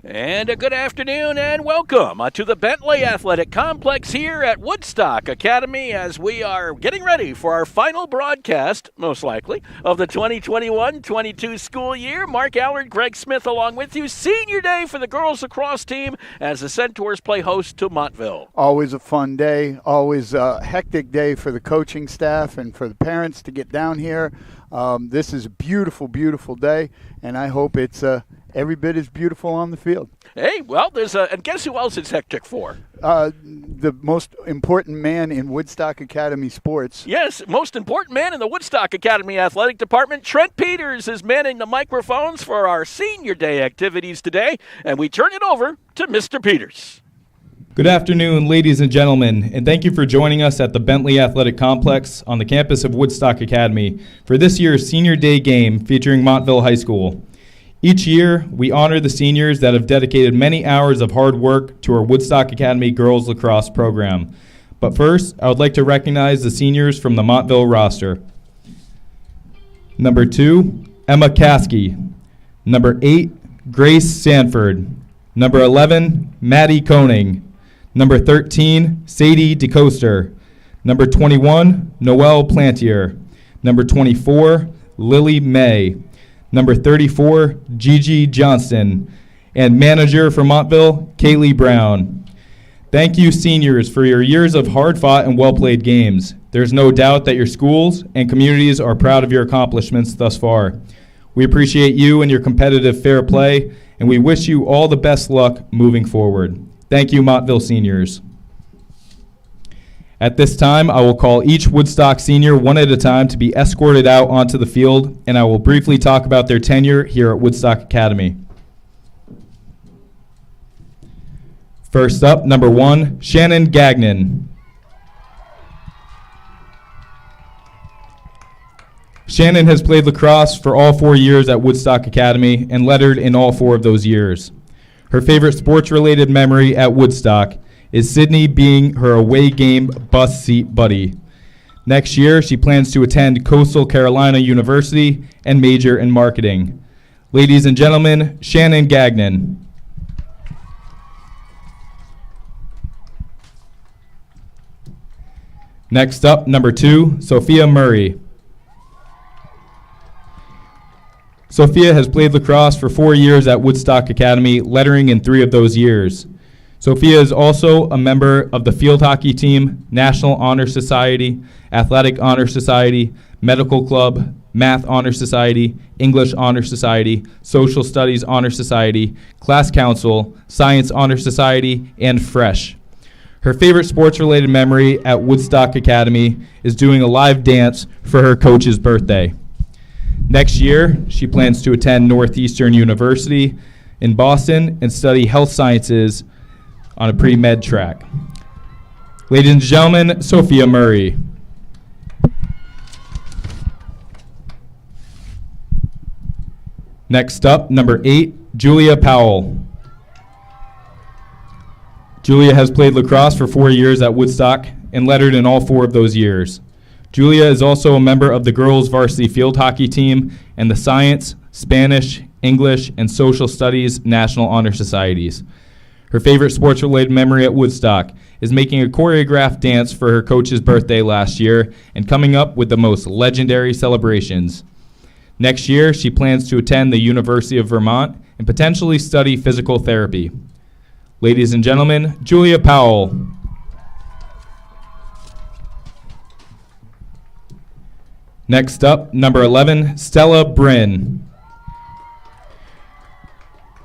And a good afternoon and welcome to the Bentley Athletic Complex here at Woodstock Academy as we are getting ready for our final broadcast, most likely, of the 2021-22 school year. Mark Allard, Greg Smith along with you. Senior day for the girls lacrosse team as the Centaurs play host to Montville. Always a fun day, always a hectic day for the coaching staff and for the parents to get down here. This is a beautiful, beautiful day, and I hope it's every bit as beautiful on the field. Hey, well, and guess who else it's hectic for? The most important man in Woodstock Academy sports. Yes, most important man in the Woodstock Academy Athletic Department. Trent Peters is manning the microphones for our Senior Day activities today, and we turn it over to Mr. Peters. Good afternoon, ladies and gentlemen, and thank you for joining us at the Bentley Athletic Complex on the campus of Woodstock Academy for this year's Senior Day game featuring Montville High School. Each year, we honor the seniors that have dedicated many hours of hard work to our Woodstock Academy girls lacrosse program. But first, I would like to recognize the seniors from the Montville roster. Number 2, Emma Caskey. Number 8, Grace Sanford. Number 11, Maddie Koning. Number 13, Sadie DeCoster. Number 21, Noelle Plantier. Number 24, Lily May. Number 34, Gigi Johnston. And manager for Montville, Kaylee Brown. Thank you, seniors, for your years of hard-fought and well-played games. There's no doubt that your schools and communities are proud of your accomplishments thus far. We appreciate you and your competitive fair play, and we wish you all the best luck moving forward. Thank you, Montville seniors. At this time, I will call each Woodstock senior one at a time to be escorted out onto the field, and I will briefly talk about their tenure here at Woodstock Academy. First up, number 1, Shannon Gagnon. Shannon has played lacrosse for all 4 years at Woodstock Academy and lettered in all 4 of those years. Her favorite sports-related memory at Woodstock is Sydney being her away game bus seat buddy. Next year, she plans to attend Coastal Carolina University and major in marketing. Ladies and gentlemen, Shannon Gagnon. Next up, number 2, Sophia Murray. Sophia has played lacrosse for 4 years at Woodstock Academy, lettering in 3 of those years. Sophia is also a member of the field hockey team, National Honor Society, Athletic Honor Society, Medical Club, Math Honor Society, English Honor Society, Social Studies Honor Society, Class Council, Science Honor Society, and Fresh. Her favorite sports-related memory at Woodstock Academy is doing a live dance for her coach's birthday. Next year, she plans to attend Northeastern University in Boston and study health sciences on a pre-med track. Ladies and gentlemen, Sophia Murray. Next up, number 8, Julia Powell. Julia has played lacrosse for 4 years at Woodstock and lettered in all 4 of those years. Julia is also a member of the girls varsity field hockey team and the Science, Spanish, English, and Social Studies National Honor Societies. Her favorite sports-related memory at Woodstock is making a choreographed dance for her coach's birthday last year and coming up with the most legendary celebrations. Next year, she plans to attend the University of Vermont and potentially study physical therapy. Ladies and gentlemen, Julia Powell. Next up, number 11, Stella Brynn.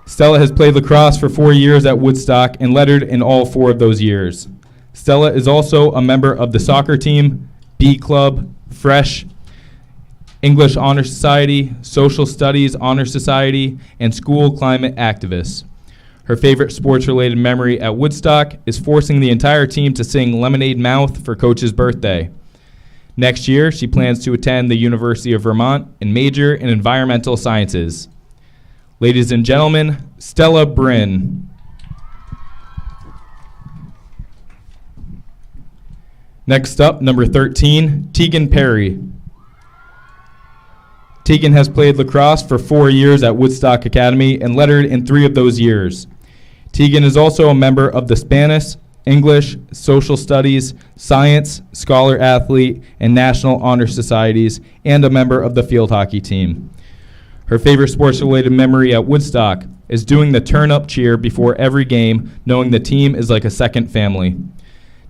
Stella has played lacrosse for 4 years at Woodstock and lettered in all 4 of those years. Stella is also a member of the soccer team, B Club, Fresh, English Honor Society, Social Studies Honor Society, and School Climate Activists. Her favorite sports-related memory at Woodstock is forcing the entire team to sing Lemonade Mouth for Coach's birthday. Next year, she plans to attend the University of Vermont and major in environmental sciences. Ladies and gentlemen, Stella Brynn. Next up, number 13, Tegan Perry. Tegan has played lacrosse for 4 years at Woodstock Academy and lettered in 3 of those years. Tegan is also a member of the Spanish, English, Social Studies, Science, Scholar Athlete, and National Honor Societies, and a member of the field hockey team. Her favorite sports-related memory at Woodstock is doing the turn-up cheer before every game, knowing the team is like a second family.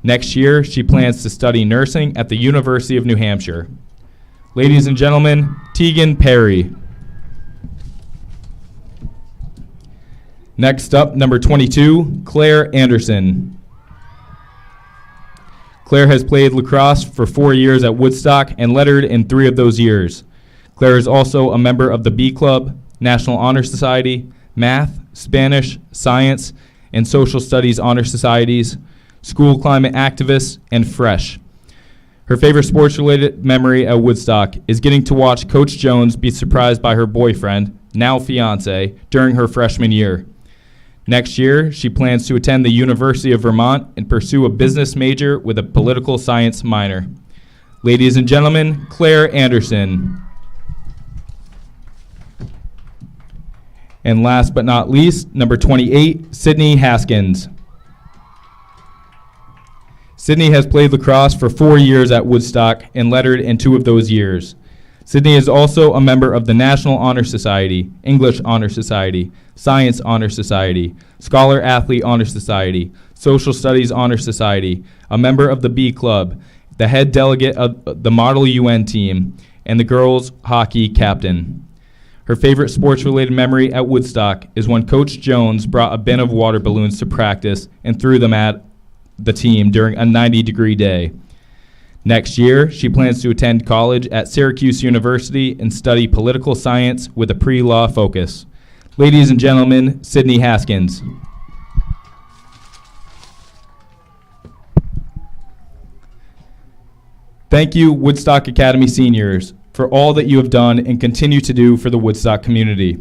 Next year, she plans to study nursing at the University of New Hampshire. Ladies and gentlemen, Tegan Perry. Next up, number 22, Claire Anderson. Claire has played lacrosse for 4 years at Woodstock and lettered in 3 of those years. Claire is also a member of the B Club, National Honor Society, Math, Spanish, Science, and Social Studies Honor Societies, School Climate Activist, and Fresh. Her favorite sports-related memory at Woodstock is getting to watch Coach Jones be surprised by her boyfriend, now fiance, during her freshman year. Next year, she plans to attend the University of Vermont and pursue a business major with a political science minor. Ladies and gentlemen, Claire Anderson. And last but not least, number 28, Sydney Haskins. Sydney has played lacrosse for 4 years at Woodstock and lettered in 2 of those years. Sydney is also a member of the National Honor Society, English Honor Society, Science Honor Society, Scholar Athlete Honor Society, Social Studies Honor Society, a member of the B Club, the head delegate of the Model UN team, and the girls hockey captain. Her favorite sports-related memory at Woodstock is when Coach Jones brought a bin of water balloons to practice and threw them at the team during a 90-degree day. Next year, she plans to attend college at Syracuse University and study political science with a pre-law focus. Ladies and gentlemen, Sydney Haskins. Thank you, Woodstock Academy seniors, for all that you have done and continue to do for the Woodstock community.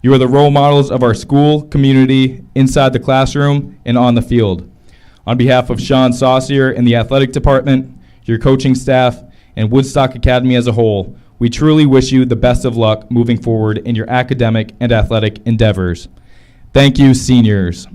You are the role models of our school, community, inside the classroom, and on the field. On behalf of Sean Saucier and the athletic department, your coaching staff, and Woodstock Academy as a whole, we truly wish you the best of luck moving forward in your academic and athletic endeavors. Thank you, seniors.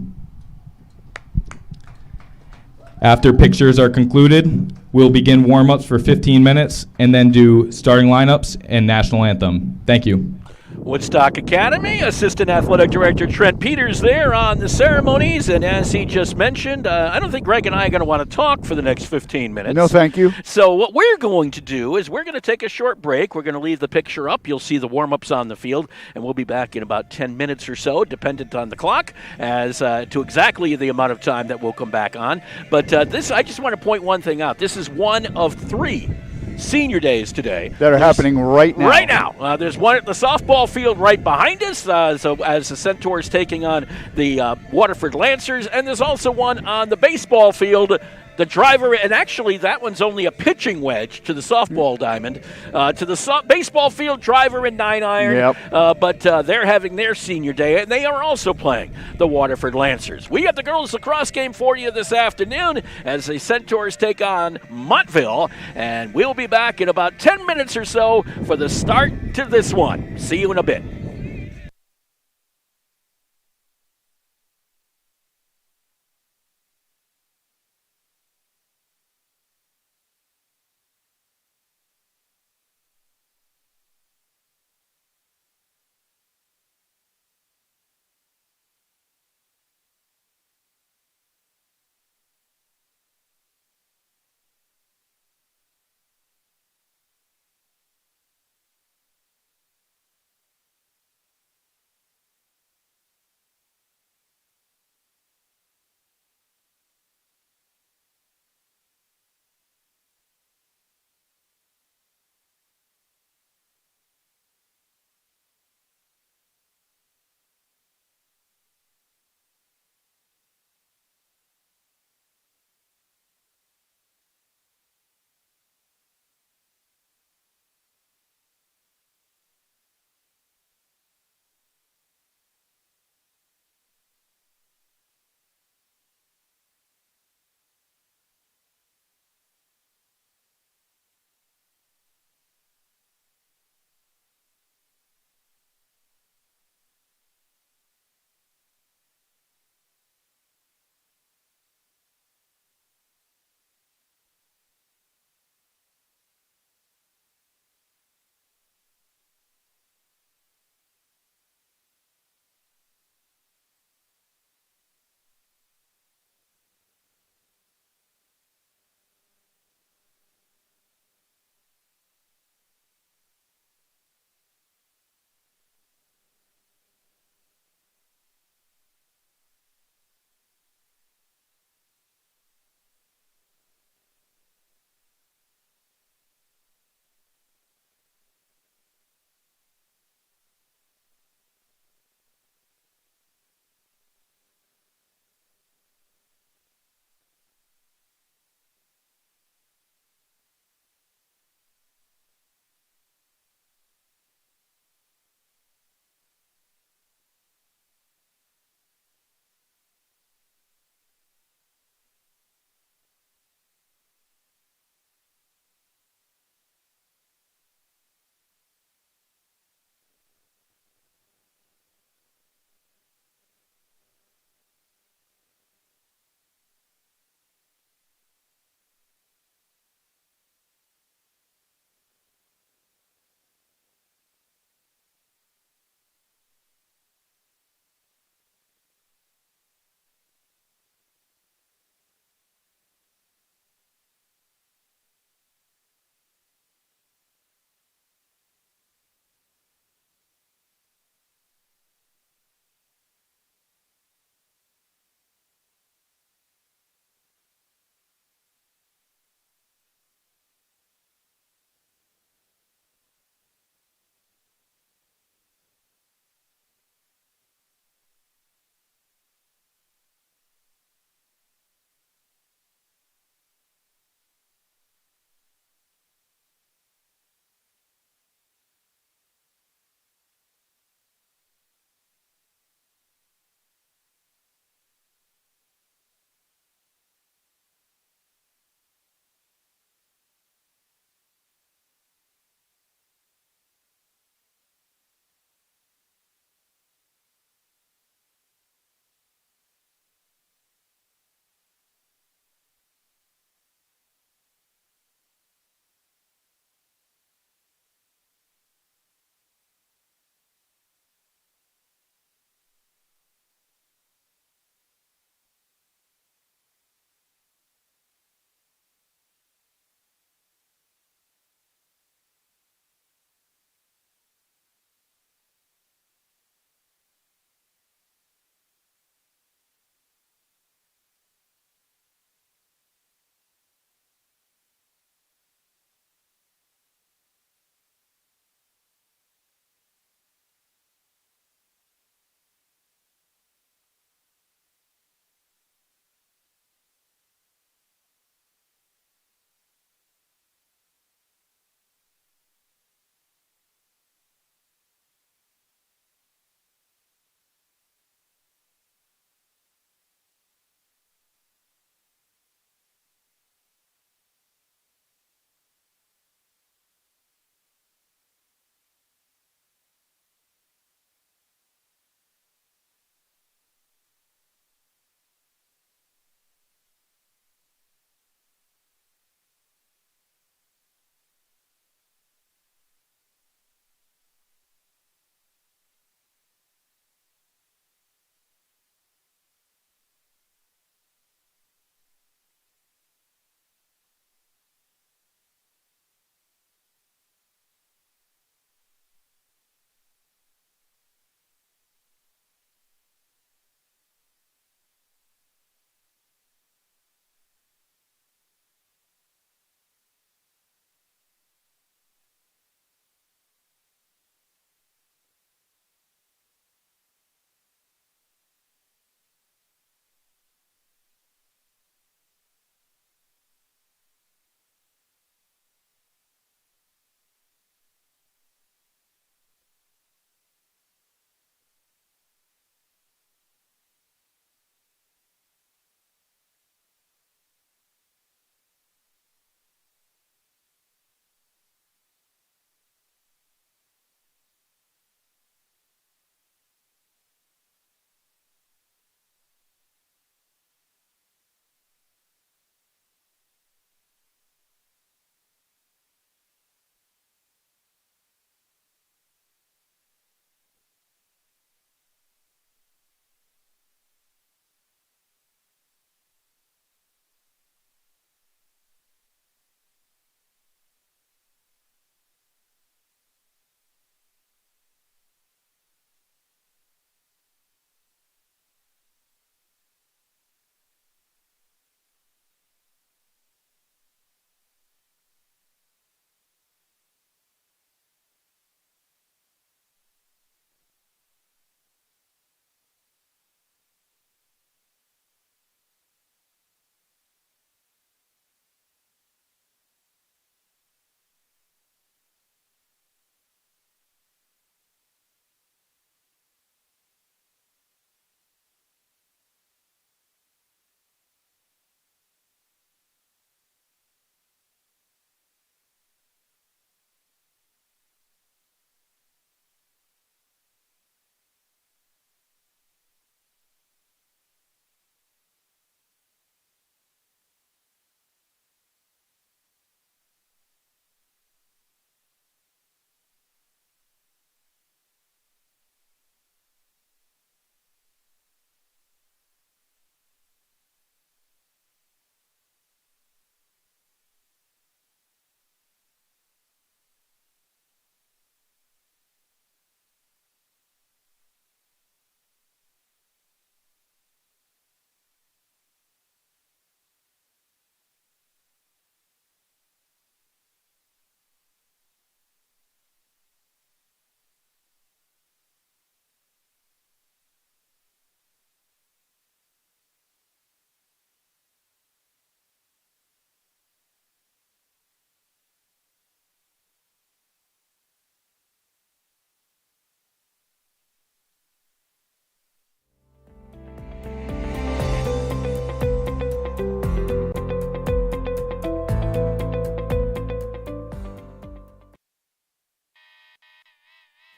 After pictures are concluded, we'll begin warm-ups for 15 minutes and then do starting lineups and national anthem. Thank you. Woodstock Academy, Assistant Athletic Director Trent Peters there on the ceremonies. And as he just mentioned, I don't think Greg and I are going to want to talk for the next 15 minutes. No, thank you. So what we're going to do is we're going to take a short break. We're going to leave the picture up. You'll see the warm-ups on the field, and we'll be back in about 10 minutes or so, dependent on the clock, as to exactly the amount of time that we'll come back on. But I just want to point one thing out. This is one of 3 senior days today that are happening right now. Right now. There's one at the softball field right behind us, so as the Centaurs taking on the Waterford Lancers, and there's also one on the baseball field. The driver, and actually that one's only a pitching wedge to the softball diamond, to the baseball field driver and 9-iron. Yep. But they're having their senior day, and they are also playing the Waterford Lancers. We have the girls lacrosse game for you this afternoon as the Centaurs take on Montville, and we'll be back in about 10 minutes or so for the start to this one. See you in a bit.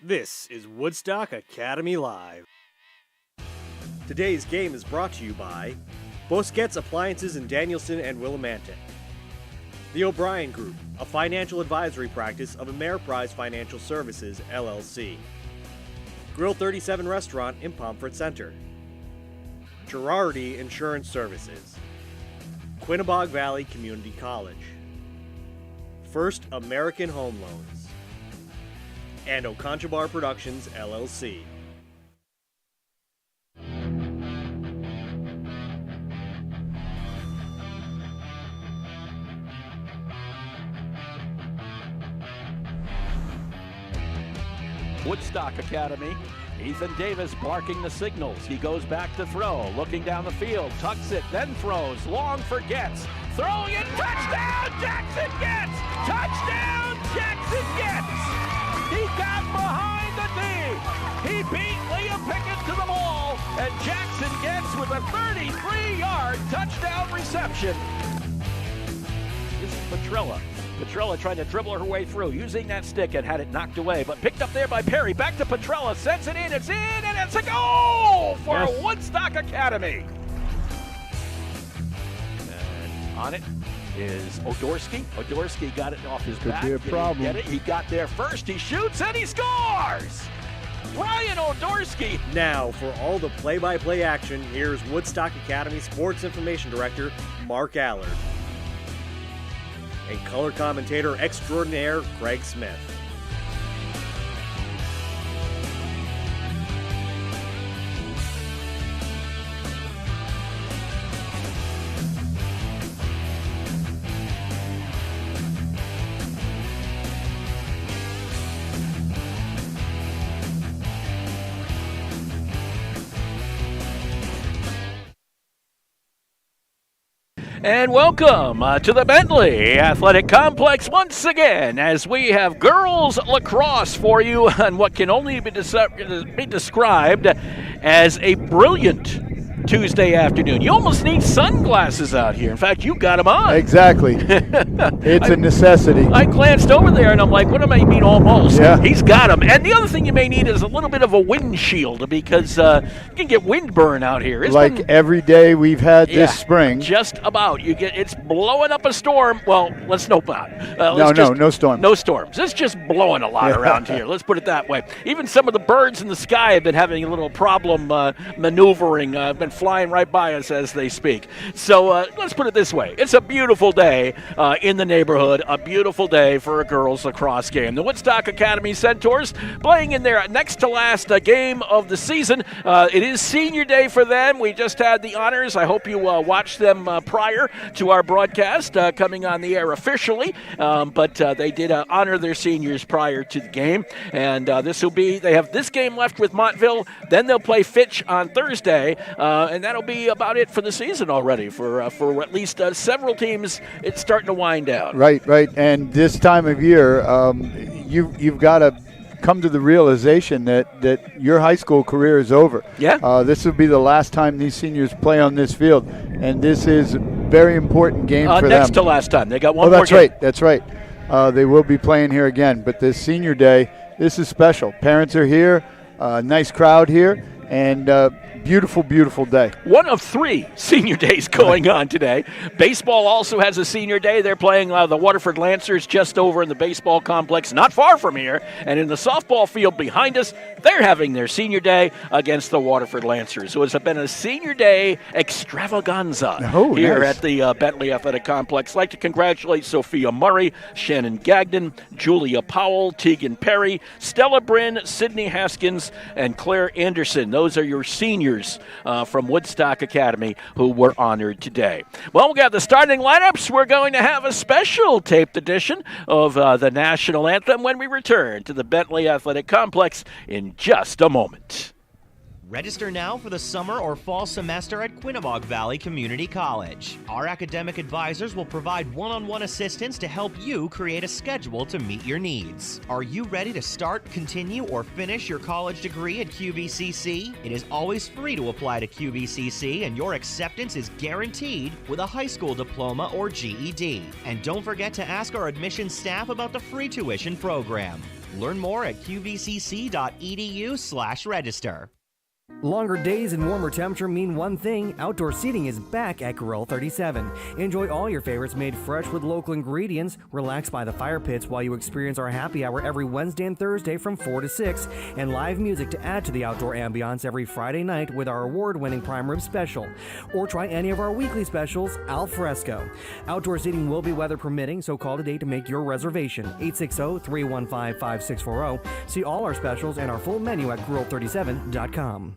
This is Woodstock Academy Live. Today's game is brought to you by Bosquet's Appliances in Danielson and Willimantic, The O'Brien Group, a financial advisory practice of Ameriprise Financial Services, LLC, Grill 37 Restaurant in Pomfret Center, Girardi Insurance Services, Quinnebog Valley Community College, First American Home Loans, and Oconchabar Productions, LLC. Woodstock Academy. Ethan Davis barking the signals. He goes back to throw, looking down the field, tucks it, then throws, long forgets, throwing it, touchdown, Jackson gets! Touchdown, Jackson gets! He got behind the D. He beat Liam Pickett to the ball, and Jackson gets with a 33-yard touchdown reception. This is Petrella. Petrella trying to dribble her way through, using that stick and had it knocked away, but picked up there by Perry. Back to Petrella, sends it in, and it's a goal for Woodstock Academy. And on it is Odorsky. Odorsky got it off his back. Could be a problem. Get it? He got there first, he shoots, and he scores! Ryan Odorsky. Now, for all the play-by-play action, here's Woodstock Academy Sports Information Director, Mark Allard, and color commentator extraordinaire, Craig Smith. And welcome to the Bentley Athletic Complex once again as we have girls lacrosse for you on what can only be described as a brilliant Tuesday afternoon. You almost need sunglasses out here. In fact, you got them on. Exactly. It's a necessity. I glanced over there and I'm like, what do I mean almost? Yeah. He's got them. And the other thing you may need is a little bit of a windshield because you can get wind burn out here. Every day we've had this spring. Just about. It's blowing up a storm. Well, let's hope not. No storm. No storms. It's just blowing a lot around here. Let's put it that way. Even some of the birds in the sky have been having a little problem maneuvering, been flying right by us as they speak. So let's put it this way. It's a beautiful day in the neighborhood, a beautiful day for a girls lacrosse game. The Woodstock Academy Centaurs playing in their next to last game of the season. It is senior day for them. We just had the honors. I hope you watched them prior to our broadcast coming on the air officially, but they did honor their seniors prior to the game, and they have this game left with Montville, then they'll play Fitch on Thursday, and that'll be about it for the season already for at least several teams. It's starting to wind down. Right, and this time of year, you've got to come to the realization that your high school career is over. Yeah. This will be the last time these seniors play on this field, and this is a very important game for them. Next to last time. They got one more game. That's right. They will be playing here again, but this senior day, this is special. Parents are here, nice crowd here, and beautiful, beautiful day. One of 3 senior days going on today. Baseball also has a senior day. They're playing the Waterford Lancers just over in the baseball complex, not far from here. And in the softball field behind us, they're having their senior day against the Waterford Lancers. So it's been a senior day extravaganza here at the Bentley Athletic Complex. I'd like to congratulate Sophia Murray, Shannon Gagnon, Julia Powell, Tegan Perry, Stella Brynn, Sydney Haskins, and Claire Anderson. Those are your seniors from Woodstock Academy who were honored today. Well, we got the starting lineups. We're going to have a special taped edition of the National Anthem when we return to the Bentley Athletic Complex in just a moment. Register now for the summer or fall semester at Quinnebog Valley Community College. Our academic advisors will provide one-on-one assistance to help you create a schedule to meet your needs. Are you ready to start, continue, or finish your college degree at QVCC? It is always free to apply to QVCC, and your acceptance is guaranteed with a high school diploma or GED. And don't forget to ask our admissions staff about the free tuition program. Learn more at qvcc.edu/register. Longer days and warmer temperature mean one thing: outdoor seating is back at Grill 37. Enjoy all your favorites made fresh with local ingredients. Relax by the fire pits while you experience our happy hour every Wednesday and Thursday from 4 to 6, and live music to add to the outdoor ambiance every Friday night with our award-winning prime rib special. Or try any of our weekly specials al fresco. Outdoor seating will be weather permitting, so call today to make your reservation. 860-315-5640. See all our specials and our full menu at grill37.com.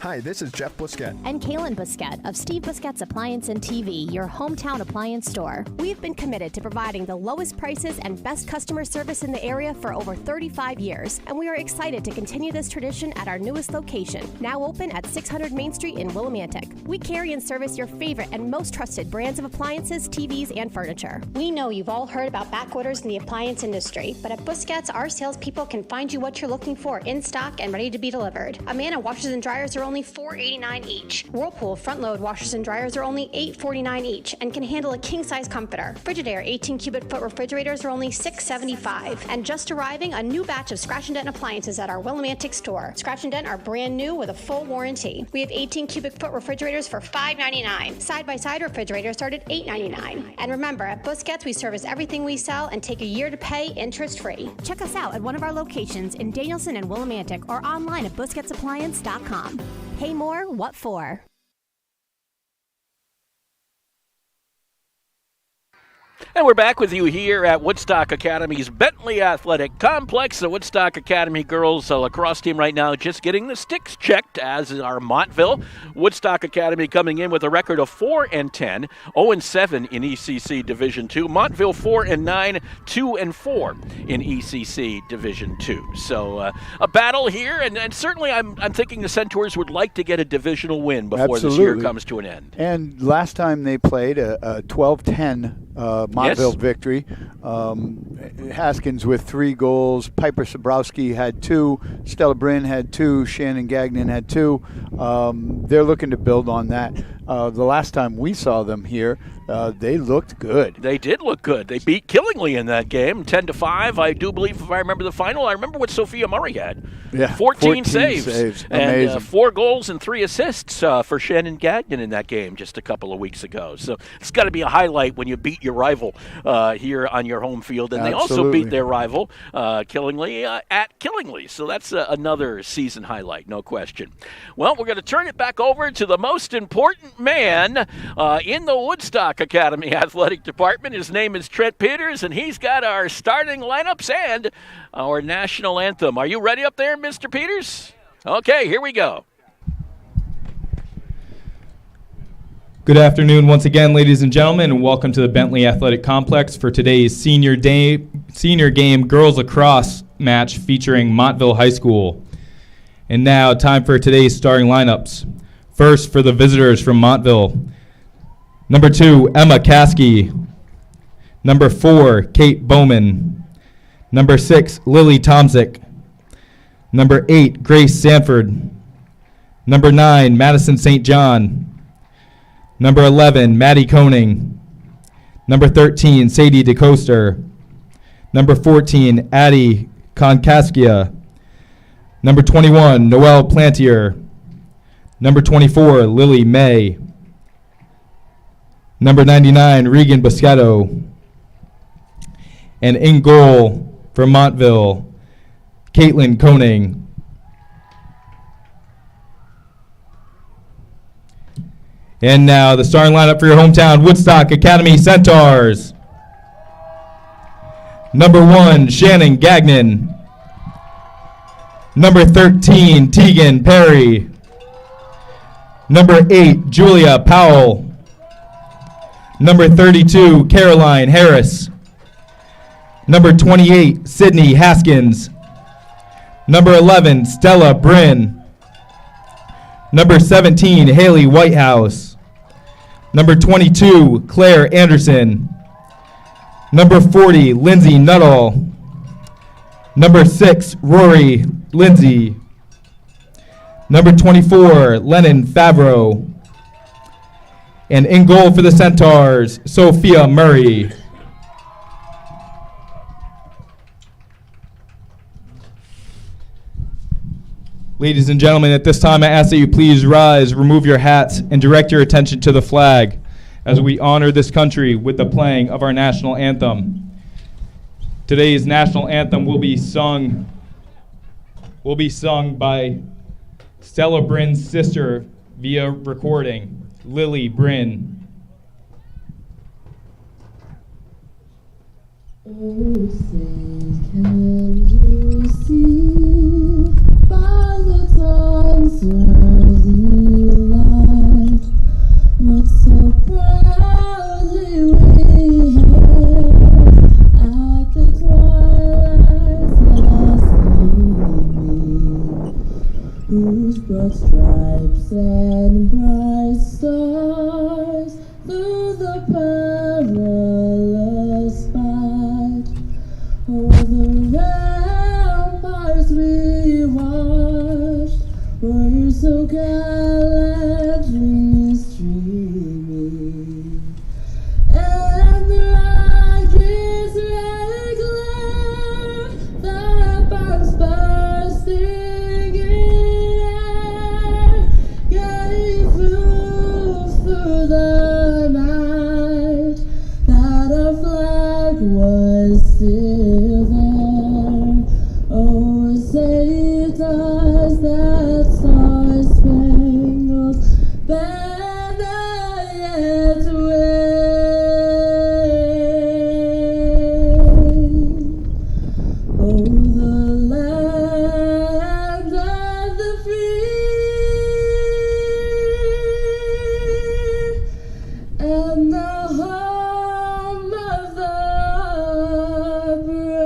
Hi, this is Jeff Busquet. And Kaylin Busquet of Steve Busquet's Appliance and TV, your hometown appliance store. We've been committed to providing the lowest prices and best customer service in the area for over 35 years, and we are excited to continue this tradition at our newest location, now open at 600 Main Street in Willimantic. We carry and service your favorite and most trusted brands of appliances, TVs, and furniture. We know you've all heard about back orders in the appliance industry, but at Busquets, our salespeople can find you what you're looking for in stock and ready to be delivered. Amana washers and dryers are only $4.89 each. Whirlpool front-load washers and dryers are only $8.49 each and can handle a king-size comforter. Frigidaire 18-cubic-foot refrigerators are only $6.75. And just arriving, a new batch of Scratch and Dent appliances at our Willimantic store. Scratch and Dent are brand new with a full warranty. We have 18-cubic-foot refrigerators for $5.99. Side-by-side refrigerators start at $8.99. And remember, at Busquets, we service everything we sell and take a year to pay interest-free. Check us out at one of our locations in Danielson and Willimantic or online at busquetsappliance.com. Pay more, what for? And we're back with you here at Woodstock Academy's Bentley Athletic Complex. The Woodstock Academy girls lacrosse team right now just getting the sticks checked, as is our Montville. Woodstock Academy coming in with a record of 4-10, 0-7 in ECC Division II. Montville 4-9, 2-4 in ECC Division II. So a battle here, and certainly I'm thinking the Centaurs would like to get a divisional win before this year comes to an end. And last time they played a 12-10 Montville victory. Haskins with 3 goals. Piper Sobrowski had 2. Stella Brynn had 2. Shannon Gagnon had 2. They're looking to build on that. The last time we saw them here, they looked good. They did look good. They beat Killingly in that game, 10-5. I do believe, if I remember the final, I remember what Sophia Murray had. Yeah, 14 saves. Amazing. And 4 goals and 3 assists for Shannon Gagnon in that game just a couple of weeks ago. So it's got to be a highlight when you beat your rival here on your home field. And they also beat their rival, Killingly, at Killingly. So that's another season highlight, no question. Well, we're going to turn it back over to the most important man in the Woodstock Academy Athletic Department. His name is Trent Peters, and he's got our starting lineups and our national anthem. Are you ready up there, Mr. Peters? Okay, here we go. Good afternoon once again, ladies and gentlemen, and welcome to the Bentley Athletic Complex for today's senior game girls lacrosse match featuring Montville High School. And now, time for today's starting lineups. First, for the visitors from Montville. Number 2, Emma Caskey. Number 4, Kate Bowman. Number 6, Lily Tomzik. Number 8, Grace Sanford. Number 9, Madison St. John. Number 11, Maddie Koning. Number 13, Sadie DeCoster. Number 14, Addie Konkaskia. Number 21, Noelle Plantier. Number 24, Lily May. Number 99, Regan Buscetto. And in goal for Montville, Caitlin Koning. And now the starting lineup for your hometown Woodstock Academy Centaurs. Number 1, Shannon Gagnon. Number 13, Tegan Perry. Number 8, Julia Powell. Number 32, Caroline Harris. Number 28, Sydney Haskins. Number 11, Stella Brynn. Number 17, Haley Whitehouse. Number 22, Claire Anderson. Number 40, Lindsay Nuttall. Number 6, Rory Lindsay. Number 24, Lennon Favreau. And in goal for the Centaurs, Sophia Murray. Ladies and gentlemen, at this time I ask that you please rise, remove your hats, and direct your attention to the flag as we honor this country with the playing of our national anthem. Today's national anthem will be sung by Stella Brynn's sister via recording, Lily Brynn. Oh, say, can you see by the dawn's early light what so proudly we hailed at the twilight's last gleaming, whose broad stripes and bright stars through the perilous fight o'er the ramparts we watched were so gallantly streaming, and the rocket's red glare, the bombs bursting in air, gave proof through the night that our flag was still there. Oh, say does that star-spangled banner yet wave? Oh, the land of the free and the home of the brave.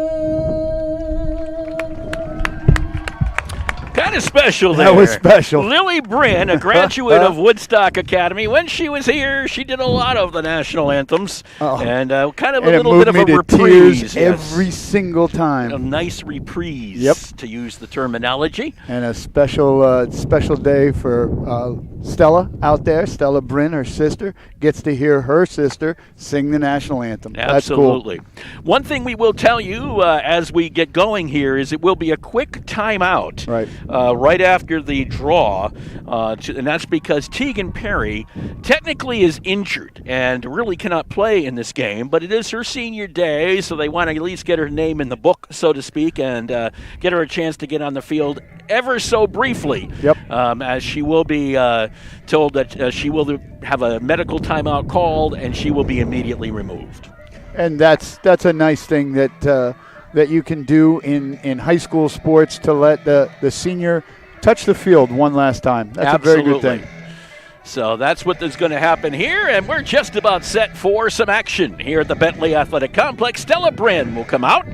Kind of special there. That was special. Lily Brynn, a graduate of Woodstock Academy. When she was here, she did a lot of the national anthems. And kind of a little bit of a reprise. Every single time. A nice reprise, Yep. to use the terminology. And a special day for Stella out there. Stella Brynn, her sister, gets to hear her sister sing the national anthem. Absolutely. That's cool. One thing we will tell you as we get going here is it will be a quick timeout right after the draw, and that's because Tegan Perry technically is injured and really cannot play in this game, but it is her senior day, so they want to at least get her name in the book, so to speak, and get her a chance to get on the field ever so briefly. Yep. As she will be told that she will have a medical timeout called and she will be immediately removed. And that's a nice thing that you can do in high school sports, to let the senior touch the field one last time. That's Absolutely. a very good thing. So that's what is going to happen here, and we're just about set for some action here at the Bentley Athletic Complex. Stella Brynn will come out.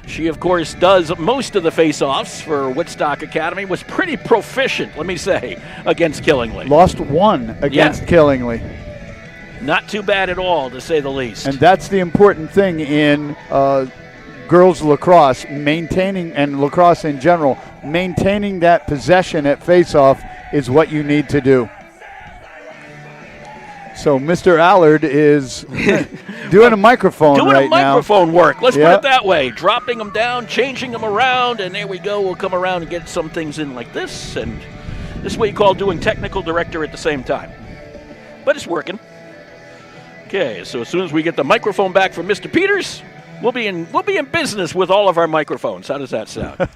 She, of course, does most of the face-offs for Woodstock Academy, was pretty proficient, let me say, against Killingly. Lost one against Killingly. Not too bad at all, to say the least. And that's the important thing in girls lacrosse, and lacrosse in general. Maintaining that possession at face-off is what you need to do. So Mr. Allard is doing a microphone doing right a microphone now. work. Let's put it that way. Dropping them down, changing them around, and there we go. We'll come around and get some things in like this, and this is what you call doing technical director at the same time. But it's working. Okay, so as soon as we get the microphone back from Mr. Peters, we'll be in business with all of our microphones. How does that sound?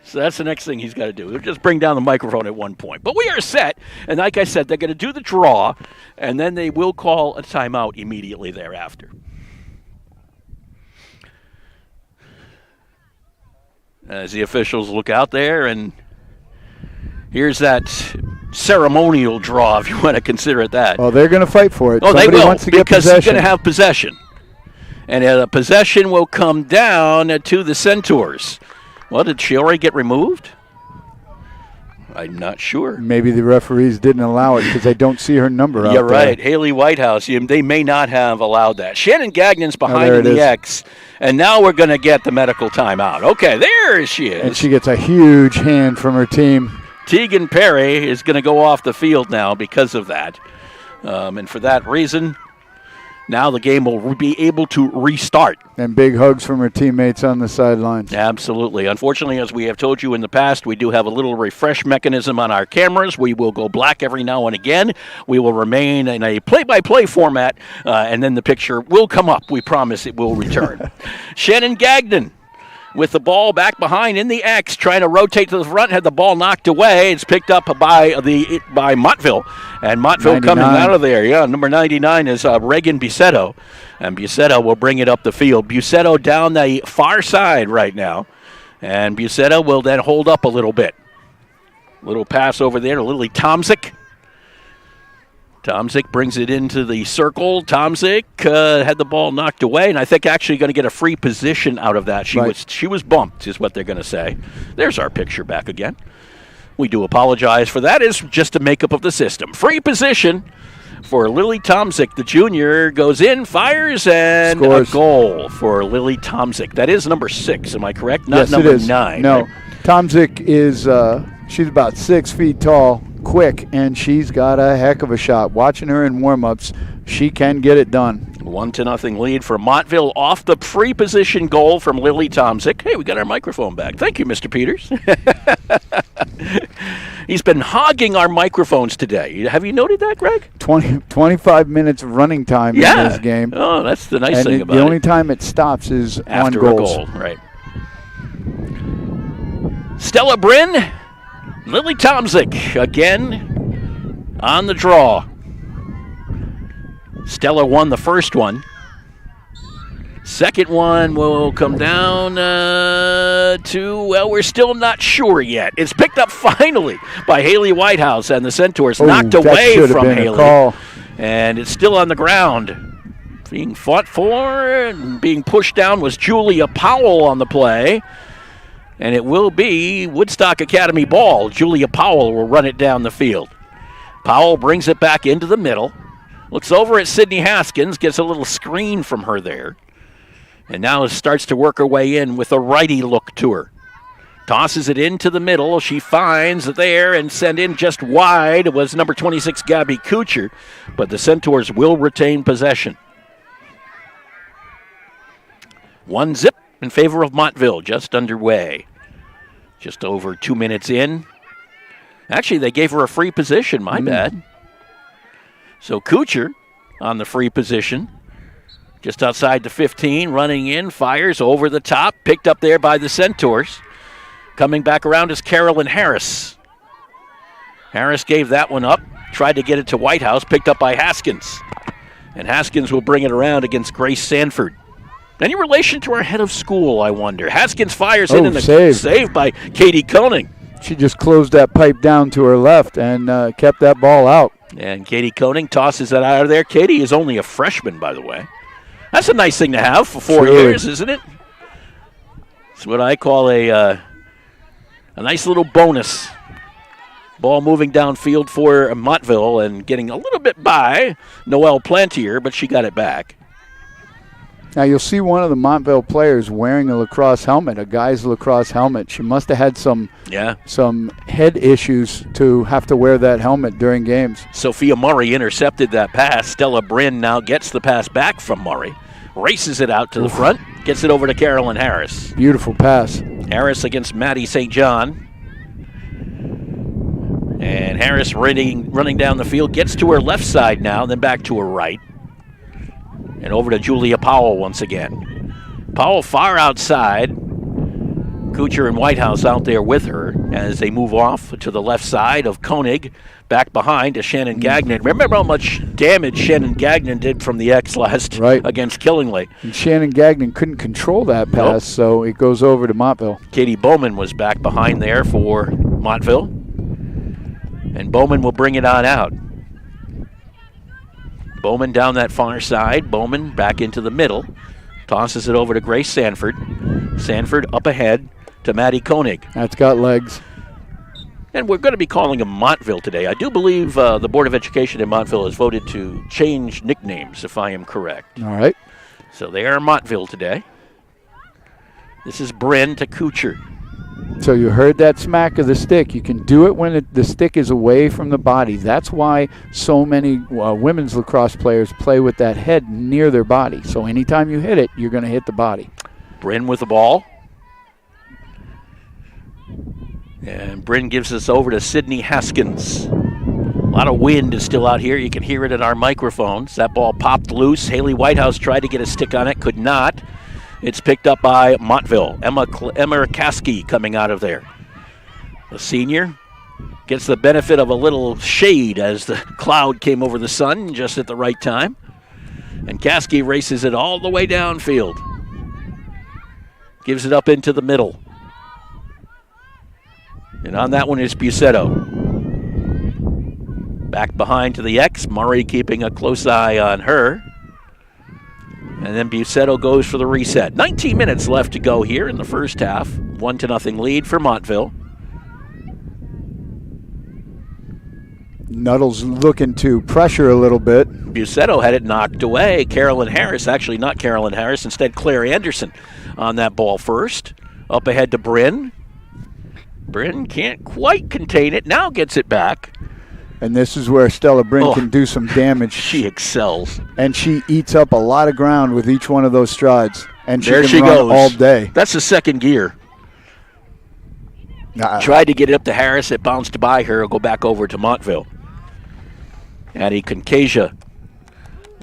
So that's the next thing he's got to do. He'll just bring down the microphone at one point. But we are set, and like I said, they're going to do the draw, and then they will call a timeout immediately thereafter. As the officials look out there, and here's that ceremonial draw, if you want to consider it that. Oh, they're going to fight for it. Oh, Somebody they will, wants to get because he's possession. going to have possession. And the possession will come down to the Centaurs. Well, did she already get removed? I'm not sure. Maybe the referees didn't allow it because they don't see her number out You're there. right. Haley Whitehouse, they may not have allowed that. Shannon Gagnon's behind there in it the is. X, and now we're going to get the medical timeout. Okay, there she is. And she gets a huge hand from her team. Tegan Perry is going to go off the field now because of that. And for that reason, Now the game will be able to restart. And big hugs from her teammates on the sidelines. Absolutely. Unfortunately, as we have told you in the past, we do have a little refresh mechanism on our cameras. We will go black every now and again. We will remain in a play-by-play format, and then the picture will come up. We promise it will return. Shannon Gagnon with the ball back behind in the X, trying to rotate to the front, had the ball knocked away. It's picked up by Montville, and Montville 99. Coming out of there. Yeah, number 99 is Reagan Bucetto, and Bucetto will bring it up the field. Bucetto down the far side right now, and Bucetto will then hold up a little bit. Little pass over there to Lily Tomczyk. Tomczyk brings it into the circle. Tomczyk had the ball knocked away, and I think actually going to get a free position out of that. She was bumped, is what they're going to say. There's our picture back again. We do apologize for that. It's just a makeup of the system. Free position for Lily Tomczyk. The junior goes in, fires, and scores. A goal for Lily Tomczyk. That is number 6, am I correct? Not yes, number it is. 9. No, right? Tomczyk is she's about 6 feet tall, quick, and she's got a heck of a shot. Watching her in warm-ups, she can get it done. 1-0 lead for Montville off the free position goal from Lily Tomczyk. Hey, we got our microphone back. Thank you, Mr. Peters. He's been hogging our microphones today. Have you noted that, Greg? 25 minutes of running time in this game. Oh, that's the nice thing about it. The only time it stops is after on goals. A goal, right. Stella Brynn, Lily Tomczyk again on the draw. Stella won the first one. Second one will come down to, well, we're still not sure yet. It's picked up finally by Haley Whitehouse, and the Centaurs knocked away from Haley. And it's still on the ground. Being fought for and being pushed down was Julia Powell on the play. And it will be Woodstock Academy ball. Julia Powell will run it down the field. Powell brings it back into the middle. Looks over at Sydney Haskins, gets a little screen from her there. And now starts to work her way in with a righty look to her. Tosses it into the middle. She finds it there and sent in just wide. It was number 26, Gabby Kuchar. But the Centaurs will retain possession. 1-0 in favor of Montville, just underway. Just over 2 minutes in. Actually, they gave her a free position, my bad. So Kuchar on the free position. Just outside the 15, running in, fires over the top, picked up there by the Centaurs. Coming back around is Carolyn Harris. Harris gave that one up, tried to get it to Whitehouse, picked up by Haskins. And Haskins will bring it around against Grace Sanford. Any relation to our head of school, I wonder? Haskins fires in the save by Katie Koenig. She just closed that pipe down to her left and kept that ball out. And Katie Koenig tosses it out of there. Katie is only a freshman, by the way. That's a nice thing to have for 4 years, isn't it? It's what I call a nice little bonus. Ball moving downfield for Montville and getting a little bit by Noelle Plantier, but she got it back. Now you'll see one of the Montville players wearing a lacrosse helmet, a guy's lacrosse helmet. She must have had some head issues to have to wear that helmet during games. Sophia Murray intercepted that pass. Stella Brynn now gets the pass back from Murray. Races it out to the front. Gets it over to Carolyn Harris. Beautiful pass. Harris against Maddie St. John. And Harris running down the field. Gets to her left side now, then back to her right. And over to Julia Powell once again. Powell far outside. Kuchar and Whitehouse out there with her as they move off to the left side of Koenig. Back behind to Shannon Gagnon. Remember how much damage Shannon Gagnon did from the X last against Killingly. And Shannon Gagnon couldn't control that pass, so it goes over to Montville. Katie Bowman was back behind there for Montville. And Bowman will bring it on out. Bowman down that far side. Bowman back into the middle. Tosses it over to Grace Sanford. Sanford up ahead to Maddie Koenig. That's got legs. And we're going to be calling him Montville today. I do believe the Board of Education in Montville has voted to change nicknames, if I am correct. All right. So they are Montville today. This is Brynn to Kuchar. So you heard that smack of the stick. You can do it when the stick is away from the body. That's why so many women's lacrosse players play with that head near their body. So anytime you hit it, you're going to hit the body. Brynn with the ball. And Brynn gives us over to Sydney Haskins. A lot of wind is still out here. You can hear it in our microphones. That ball popped loose. Haley Whitehouse tried to get a stick on it, could not. It's picked up by Montville. Emma Kaski coming out of there. The senior gets the benefit of a little shade as the cloud came over the sun just at the right time. And Kaski races it all the way downfield. Gives it up into the middle. And on that one is Bucetto. Back behind to the X. Murray keeping a close eye on her. And then Bucetto goes for the reset. 19 minutes left to go here in the first half. 1-0 lead for Montville. Nuttall's looking to pressure a little bit. Bucetto had it knocked away. Carolyn Harris, actually not Carolyn Harris, instead Claire Anderson on that ball first. Up ahead to Brynn. Brynn can't quite contain it. Now gets it back. And this is where Stella Brynn can do some damage. She excels. And she eats up a lot of ground with each one of those strides. And there she she run goes all day. That's the second gear. Tried to get it up to Harris. It bounced by her. It'll go back over to Montville. Addie Concasia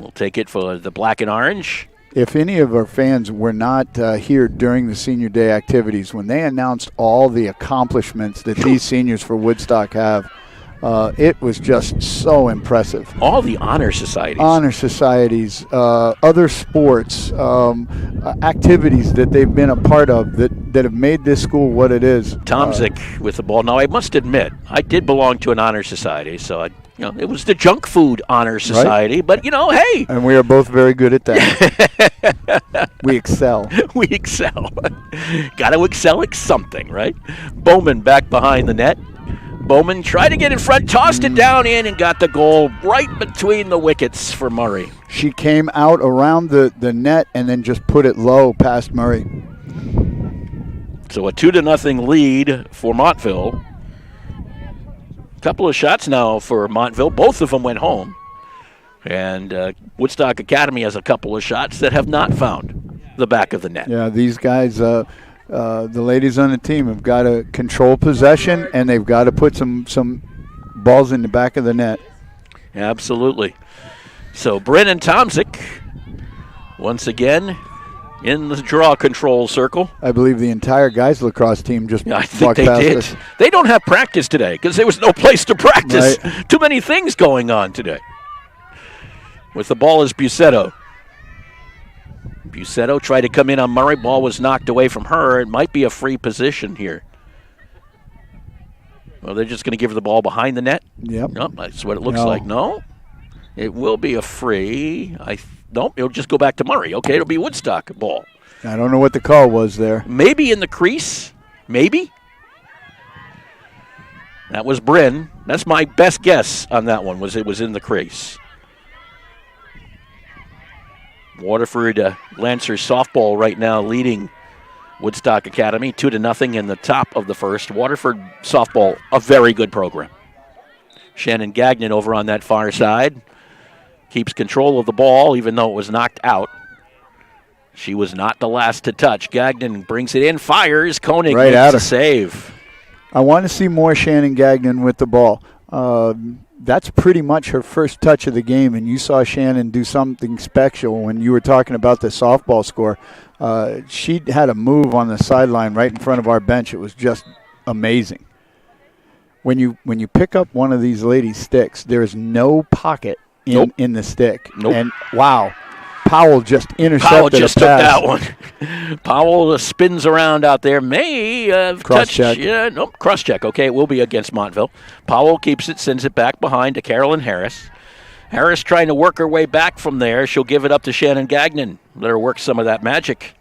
will take it for the black and orange. If any of our fans were not here during the senior day activities, when they announced all the accomplishments that these seniors for Woodstock have, it was just so impressive. All the honor societies. Honor societies, other sports, activities that they've been a part of that have made this school what it is. Tomzik with the ball. Now, I must admit, I did belong to an honor society, so it was the junk food honor society, right? But, hey. And we are both very good at that. We excel. We excel. Got to excel at something, right? Bowman back behind the net. Bowman tried to get in front, tossed it down in, and got the goal right between the wickets for Murray. She came out around the net and then just put it low past Murray. So a 2-0 lead for Montville. Couple of shots now for Montville. Both of them went home. And Woodstock Academy has a couple of shots that have not found the back of the net. Yeah, these guys, the ladies on the team have got to control possession, and they've got to put some balls in the back of the net. Absolutely. So Brynn and Tomzik once again in the draw control circle. I believe the entire guys lacrosse team just walked they past did. us. They don't have practice today because there was no place to practice. Right. Too many things going on today. With the ball is Bucetto. Bucetto tried to come in on Murray. Ball was knocked away from her. It might be a free position here. Well, they're just going to give her the ball behind the net? Yep. Nope, that's what it looks like. No, it will be a free. Nope, it'll just go back to Murray. Okay, it'll be Woodstock ball. I don't know what the call was there. Maybe in the crease. Maybe. That was Brynn. That's my best guess on that one, it was in the crease. Waterford Lancers softball right now leading Woodstock Academy 2-0 in the top of the first. Waterford softball, a very good program. Shannon Gagnon over on that far side keeps control of the ball even though it was knocked out. She was not the last to touch. Gagnon brings it in, fires. Koenig right makes a save. I want to see more Shannon Gagnon with the ball. That's pretty much her first touch of the game, and you saw Shannon do something special when you were talking about the softball score. She had a move on the sideline right in front of our bench. It was just amazing. When you pick up one of these ladies' sticks, there is no pocket in the stick. Nope. And, wow, Powell just intercepted Powell just a took pass. that one. Powell spins around out there. May Cross-check. Nope, cross-check. Okay, it will be against Montville. Powell keeps it, sends it back behind to Carolyn Harris. Harris trying to work her way back from there. She'll give it up to Shannon Gagnon. Let her work some of that magic.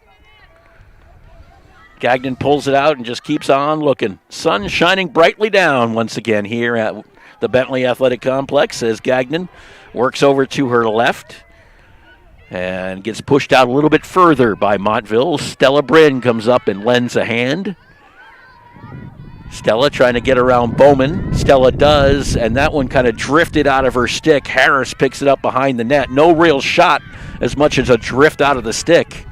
Gagnon pulls it out and just keeps on looking. Sun shining brightly down once again here at the Bentley Athletic Complex as Gagnon works over to her left and gets pushed out a little bit further by Montville. Stella Brynn comes up and lends a hand. Stella trying to get around Bowman. Stella does, and that one kind of drifted out of her stick. Harris picks it up behind the net. No real shot as much as a drift out of the stick.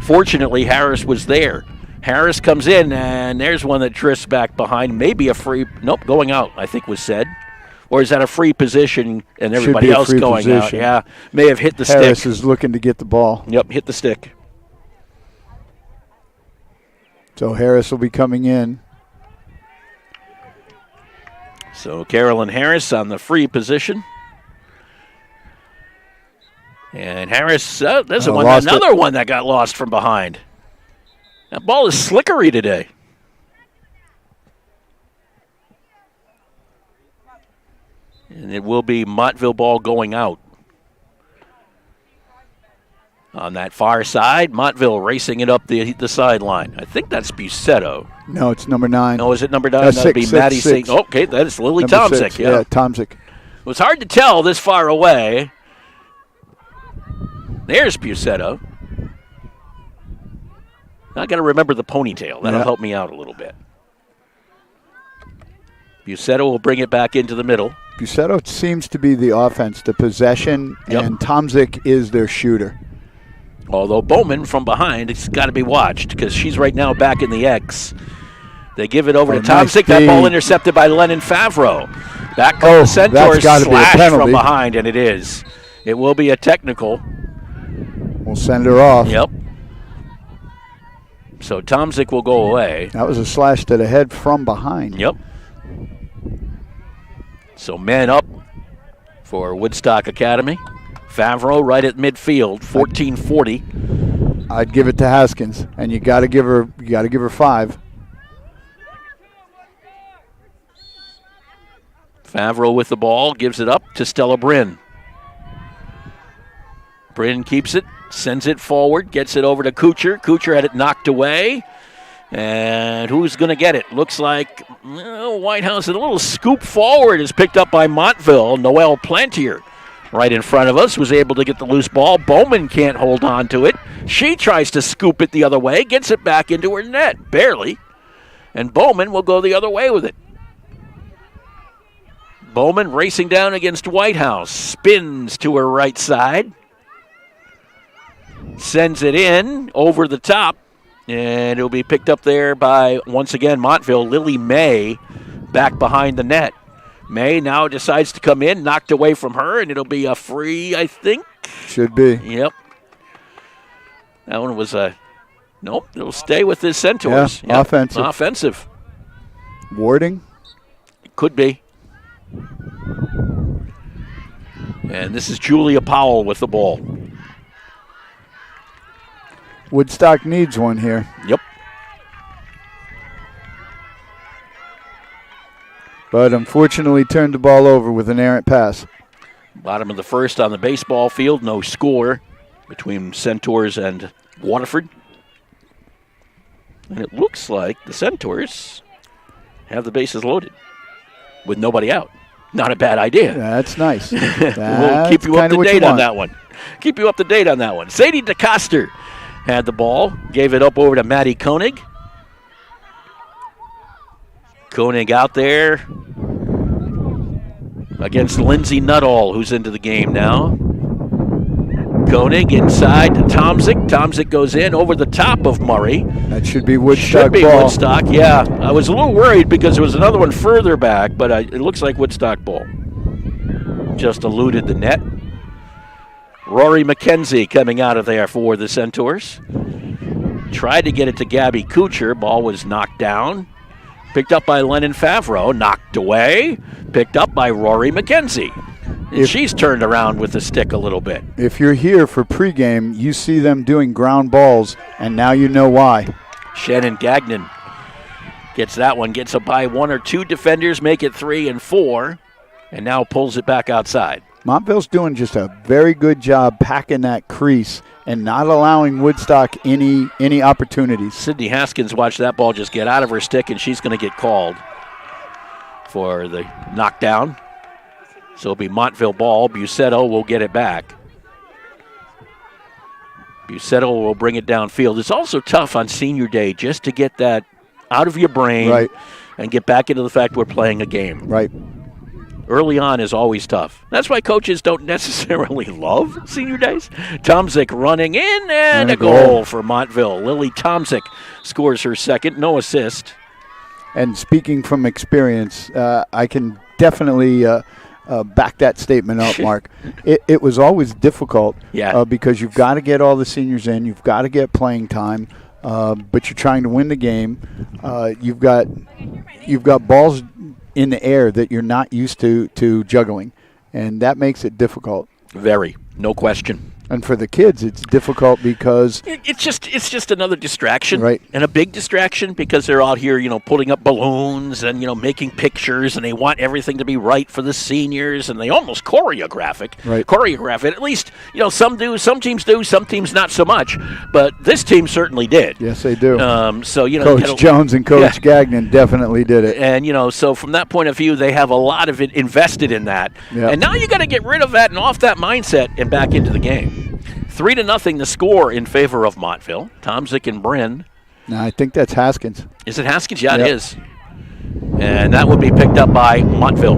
Fortunately, Harris was there. Harris comes in, and there's one that drifts back behind. Maybe a free, nope, going out, I think was said. Or is that a free position and everybody else going out? Yeah, may have hit the stick. Harris is looking to get the ball. Yep, hit the stick. So Harris will be coming in. So Carolyn Harris on the free position. And Harris, there's another one that got lost from behind. That ball is slickery today. And it will be Montville ball going out. On that far side, Montville racing it up the sideline. I think that's Bucetto. No, it's number 9. No, is it number 9? That would be Maddie St. Okay, that is Lily Tomczyk. Yeah, Tomczyk. It was hard to tell this far away. There's Bucetto. I got to remember the ponytail. That'll help me out a little bit. Bucetto will bring it back into the middle. Bucetto seems to be the offense, the possession, and Tomczyk is their shooter. Although Bowman from behind, it's got to be watched because she's right now back in the X. They give it over to Tomczyk. That ball intercepted by Lennon Favreau. Back to the Centaurs, slash from behind, and it is. It will be a technical. We'll send her off. Yep. So Tomczyk will go away. That was a slash to the head from behind. Yep. So man up for Woodstock Academy. Favreau right at midfield, 14-40. I'd give it to Haskins, and you got to give her 5. Favreau with the ball, gives it up to Stella Brynn. Brynn keeps it, sends it forward, gets it over to Kuchar. Kuchar had it knocked away. And who's going to get it? Looks like Whitehouse, a little scoop forward is picked up by Montville. Noelle Plantier right in front of us was able to get the loose ball. Bowman can't hold on to it. She tries to scoop it the other way, gets it back into her net, barely. And Bowman will go the other way with it. Bowman racing down against Whitehouse, spins to her right side. Sends it in over the top. And it'll be picked up there by, once again, Montville. Lily May back behind the net. May now decides to come in, knocked away from her, and it'll be a free, I think. Should be. Yep. That one was a, nope, it'll stay with the Centaurs. Yeah, offensive. Offensive. Warding? It could be. And this is Julia Powell with the ball. Woodstock needs one here. Yep. But unfortunately turned the ball over with an errant pass. Bottom of the first on the baseball field. No score between Centaurs and Waterford. And it looks like the Centaurs have the bases loaded with nobody out. Not a bad idea. That's nice. We'll keep you up to date on that one. Keep you up to date on that one. Sadie DeCoster had the ball, gave it up over to Maddie Koenig. Koenig out there against Lindsay Nuttall, who's into the game now. Koenig inside to Tomczyk. Tomczyk goes in over the top of Murray. That should be Woodstock Should be ball. Woodstock, yeah. I was a little worried because there was another one further back, but it looks like Woodstock ball. Just eluded the net. Rory McKenzie coming out of there for the Centaurs. Tried to get it to Gabby Kuchar. Ball was knocked down. Picked up by Lennon Favreau. Knocked away. Picked up by Rory McKenzie. And she's turned around with the stick a little bit. If you're here for pregame, you see them doing ground balls, and now you know why. Shannon Gagnon gets that one. Gets it by one or two defenders. Make it 3 and 4. And now pulls it back outside. Montville's doing just a very good job packing that crease and not allowing Woodstock any opportunities. Sydney Haskins watched that ball just get out of her stick, and she's going to get called for the knockdown. So it'll be Montville ball. Bucetto will get it back. Bucetto will bring it downfield. It's also tough on senior day just to get that out of your brain Right. and get back into the fact we're playing a game. Right. Early on is always tough. That's why coaches don't necessarily love senior days. Tomzik running in, and a goal for Montville. Lily Tomzik scores her second, no assist. And speaking from experience, I can definitely back that statement up, Mark. It was always difficult because you've got to get all the seniors in. You've got to get playing time, but you're trying to win the game. You've got balls in the air that you're not used to juggling, and that makes it difficult. Very, no question. And for the kids, it's difficult because it's just another distraction, right? And a big distraction because they're out here, putting up balloons and making pictures, and they want everything to be right for the seniors, and they almost choreograph it. At least some do, some teams do, some teams not so much. But this team certainly did. Yes, they do. Coach Jones and Coach Gagnon definitely did it. And so from that point of view, they have a lot of it invested in that. Yep. And now you got to get rid of that and off that mindset and back into the game. 3-0 the score in favor of Montville. Tomzik and Brynn. No, I think that's Haskins. Is it Haskins? Yeah, It is. And that would be picked up by Montville.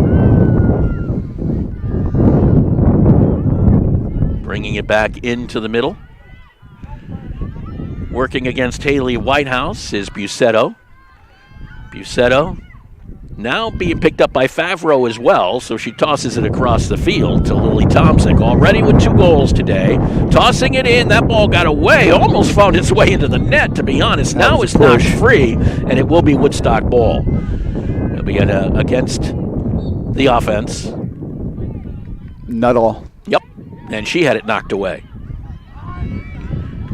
Bringing it back into the middle. Working against Haley Whitehouse is Bucetto. Bucetto now being picked up by Favreau as well, so she tosses it across the field to Lily Tomzik, already with 2 goals today. Tossing it in, that ball got away, almost found its way into the net, to be honest. Now it's knocked free, and it will be Woodstock ball. It'll be against the offense. Nuttall. Yep, and she had it knocked away.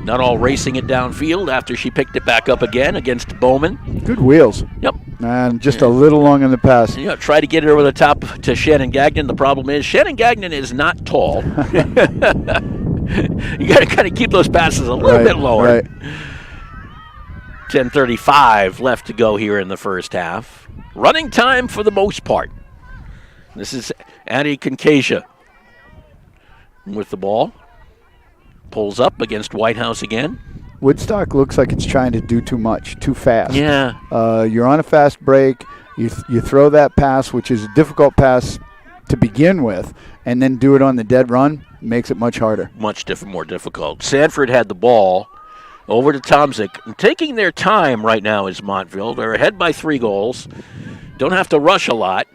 Nuttall racing it downfield after she picked it back up again against Bowman. Good wheels. Yep. And just a little long in the pass. Try to get it over the top to Shannon Gagnon. The problem is Shannon Gagnon is not tall. You got to kind of keep those passes a little bit lower. Right. 10:35 left to go here in the first half. Running time for the most part. This is Annie Concasia with the ball. Pulls up against Whitehouse again. Woodstock looks like it's trying to do too much, too fast. Yeah. You're on a fast break. You throw that pass, which is a difficult pass to begin with, and then do it on the dead run, makes it much harder. Much more difficult. Sanford had the ball over to Tomzik. And taking their time right now is Montville. They're ahead by 3 goals. Don't have to rush a lot.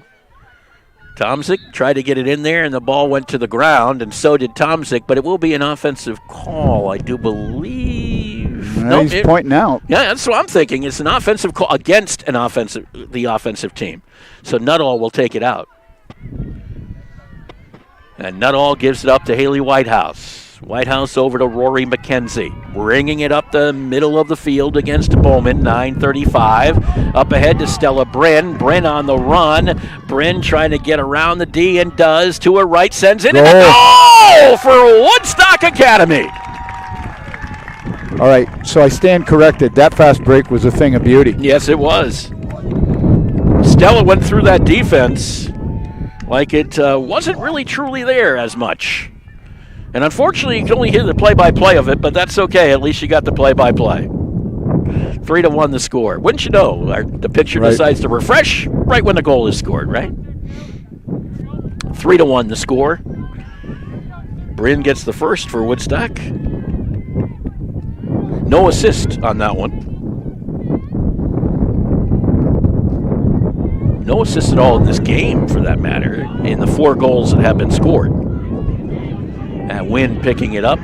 Tomzik tried to get it in there, and the ball went to the ground, and so did Tomzik, but it will be an offensive call, I do believe. He's pointing out. Yeah, that's what I'm thinking. It's an offensive call against the offensive team. So Nuttall will take it out. And Nuttall gives it up to Haley Whitehouse. Whitehouse over to Rory McKenzie. Bringing it up the middle of the field against Bowman, 9:35. Up ahead to Stella Brynn. Brynn on the run. Brynn trying to get around the D and does. To her right, sends it in. And a goal for Woodstock Academy. All right, so I stand corrected. That fast break was a thing of beauty. Yes, it was. Stella went through that defense like it wasn't really truly there as much. And unfortunately, you can only hear the play-by-play of it, but that's okay. At least you got the play-by-play. 3-1 the score. Wouldn't you know? The picture decides to refresh right when the goal is scored, right? 3-1 the score. Brynn gets the first for Woodstock. No assist on that one. No assist at all in this game, for that matter, in the 4 goals that have been scored. And Wynn picking it up.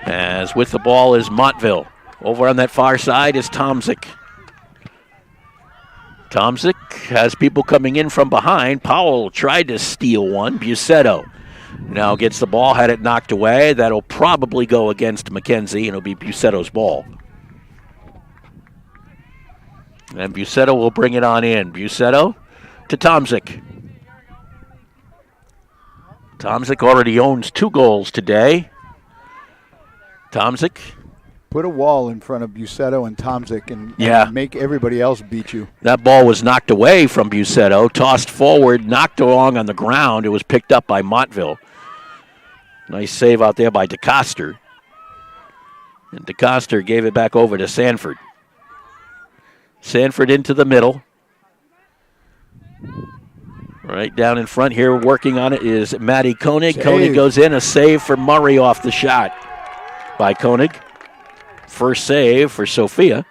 As with the ball is Montville. Over on that far side is Tomzik. Tomzik has people coming in from behind. Powell tried to steal one. Bucetto now gets the ball, had it knocked away. That'll probably go against McKenzie, and it'll be Bucetto's ball. And Bucetto will bring it on in. Bucetto to Tomzik. Tomzik already owns 2 goals today. Tomzik. Put a wall in front of Bucetto and Tomzik and make everybody else beat you. That ball was knocked away from Bucetto, tossed forward, knocked along on the ground. It was picked up by Montville. Nice save out there by DeCoster. And DeCoster gave it back over to Sanford. Sanford into the middle. Right down in front here, working on it is Maddie Koenig. Koenig goes in, a save for Murray off the shot by Koenig. First save for Sophia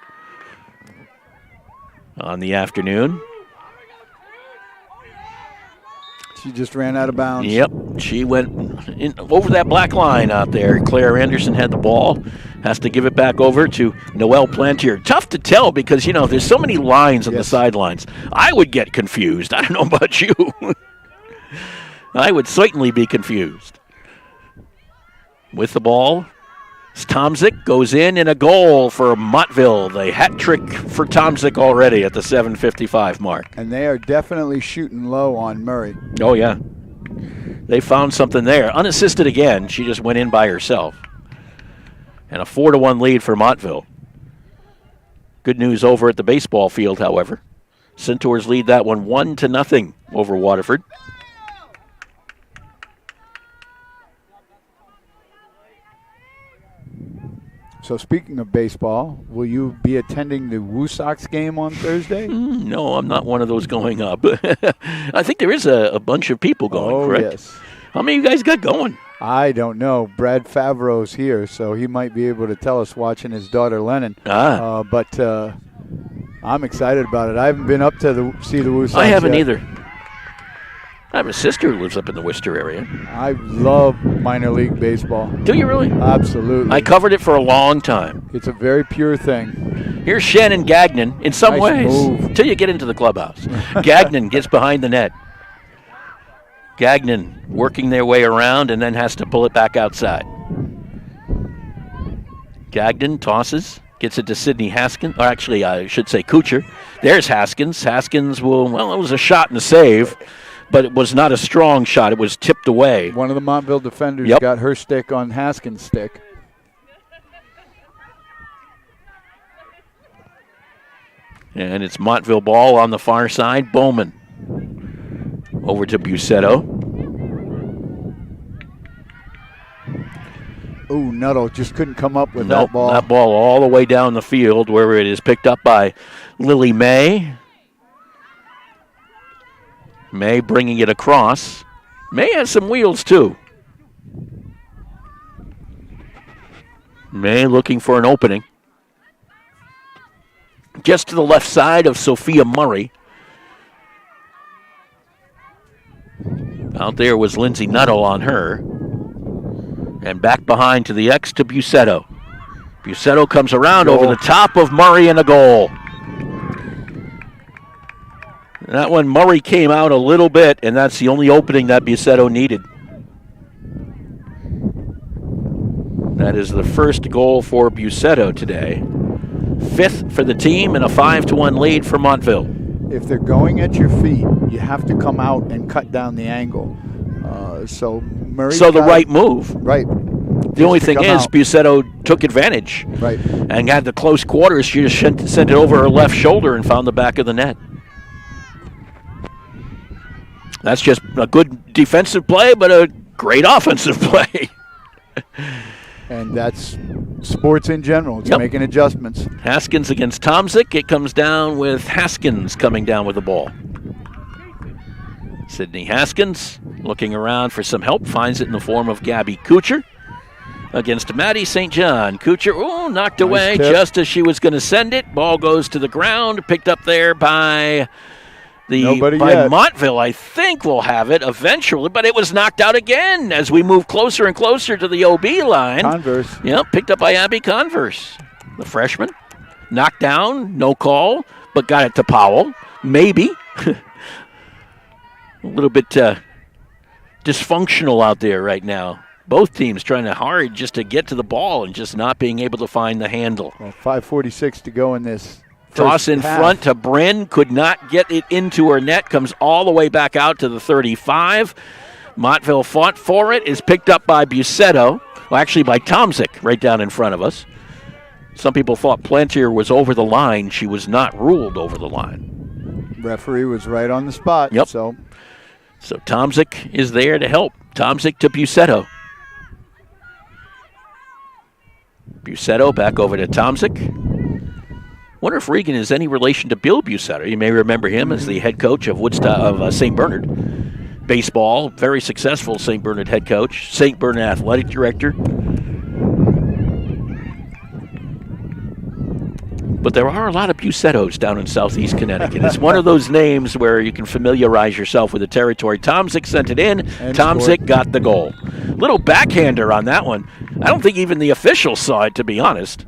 on the afternoon. She just ran out of bounds. Yep, she went over that black line out there. Claire Anderson had the ball. Has to give it back over to Noelle Plantier. Tough to tell because, there's so many lines on the sidelines. I would get confused. I don't know about you. I would certainly be confused. With the ball, Tomzik goes in and a goal for Montville. The hat trick for Tomzik already at the 7:55 mark. And they are definitely shooting low on Murray. Oh, yeah. They found something there. Unassisted again. She just went in by herself. And a 4-1 lead for Montville. Good news over at the baseball field, however. Centaurs lead that one 1-0 over Waterford. So speaking of baseball, will you be attending the Woodstock game on Thursday? No, I'm not one of those going up. I think there is a bunch of people going, correct? Yes. How many of you guys got going? I don't know. Brad Favreau's here, so he might be able to tell us watching his daughter Lennon. But I'm excited about it. I haven't been up to see the Woodstock I haven't yet. either. I have a sister who lives up in the Worcester area. I love minor league baseball. Do you really? Absolutely. I covered it for a long time. It's a very pure thing. Here's Shannon Gagnon in some Nice ways. move. Till you get into the clubhouse. Gagnon gets behind the net. Gagnon working their way around and then has to pull it back outside. Gagnon tosses, gets it to Sydney Haskins, or actually I should say Kuchar. There's Haskins. Haskins it was a shot and a save, but it was not a strong shot. It was tipped away. One of the Montville defenders got her stick on Haskins' stick. And it's Montville ball on the far side. Bowman over to Bucetto. Ooh, Nuttall just couldn't come up with that ball. That ball all the way down the field where it is picked up by Lily May. May bringing it across. May has some wheels too. May looking for an opening. Just to the left side of Sophia Murray. Out there was Lindsay Nuttall on her. And back behind to the X to Bucetto. Bucetto comes around over the top of Murray and a goal. That one, Murray came out a little bit, and that's the only opening that Bucetto needed. That is the first goal for Bucetto today. 5th for the team and a 5-1 lead for Montville. If they're going at your feet, you have to come out and cut down the angle. So Murray. So the right move. Right. The only thing is, Bucetto took advantage. Right. And got the close quarters. She just sent it over her left shoulder and found the back of the net. That's just a good defensive play, but a great offensive play. And that's sports in general. It's making adjustments. Haskins against Tomzik. It comes down with Haskins coming down with the ball. Sydney Haskins looking around for some help. Finds it in the form of Gabby Kuchar against Maddie St. John. Kuchar, knocked away just as she was going to send it. Ball goes to the ground. Picked up there by Montville. I think will have it eventually, but it was knocked out again as we move closer and closer to the OB line. Converse. Yep, picked up by Abby Converse, the freshman. Knocked down, no call, but got it to Powell. Maybe. A little bit dysfunctional out there right now. Both teams trying hard just to get to the ball and just not being able to find the handle. Well, 5:46 to go in this. Toss in front to Brynn, could not get it into her net, comes all the way back out to the 35. Montville fought for it, is picked up by Bucetto, well, actually by Tomzik right down in front of us. Some people thought Plantier was over the line. She was not ruled over the line. Referee was right on the spot. Yep. So Tomzik is there to help. Tomzik to Bucetto. Busetto back over to Tomzik. Wonder if Regan is any relation to Bill Busetto. You may remember him as the head coach of Woodstock of St. Bernard baseball. Very successful St. Bernard head coach, St. Bernard athletic director. But there are a lot of Busettos down in southeast Connecticut. It's one of those names where you can familiarize yourself with the territory. Tomzik sent it in. And Tomzik got the goal. Little backhander on that one. I don't think even the officials saw it, to be honest.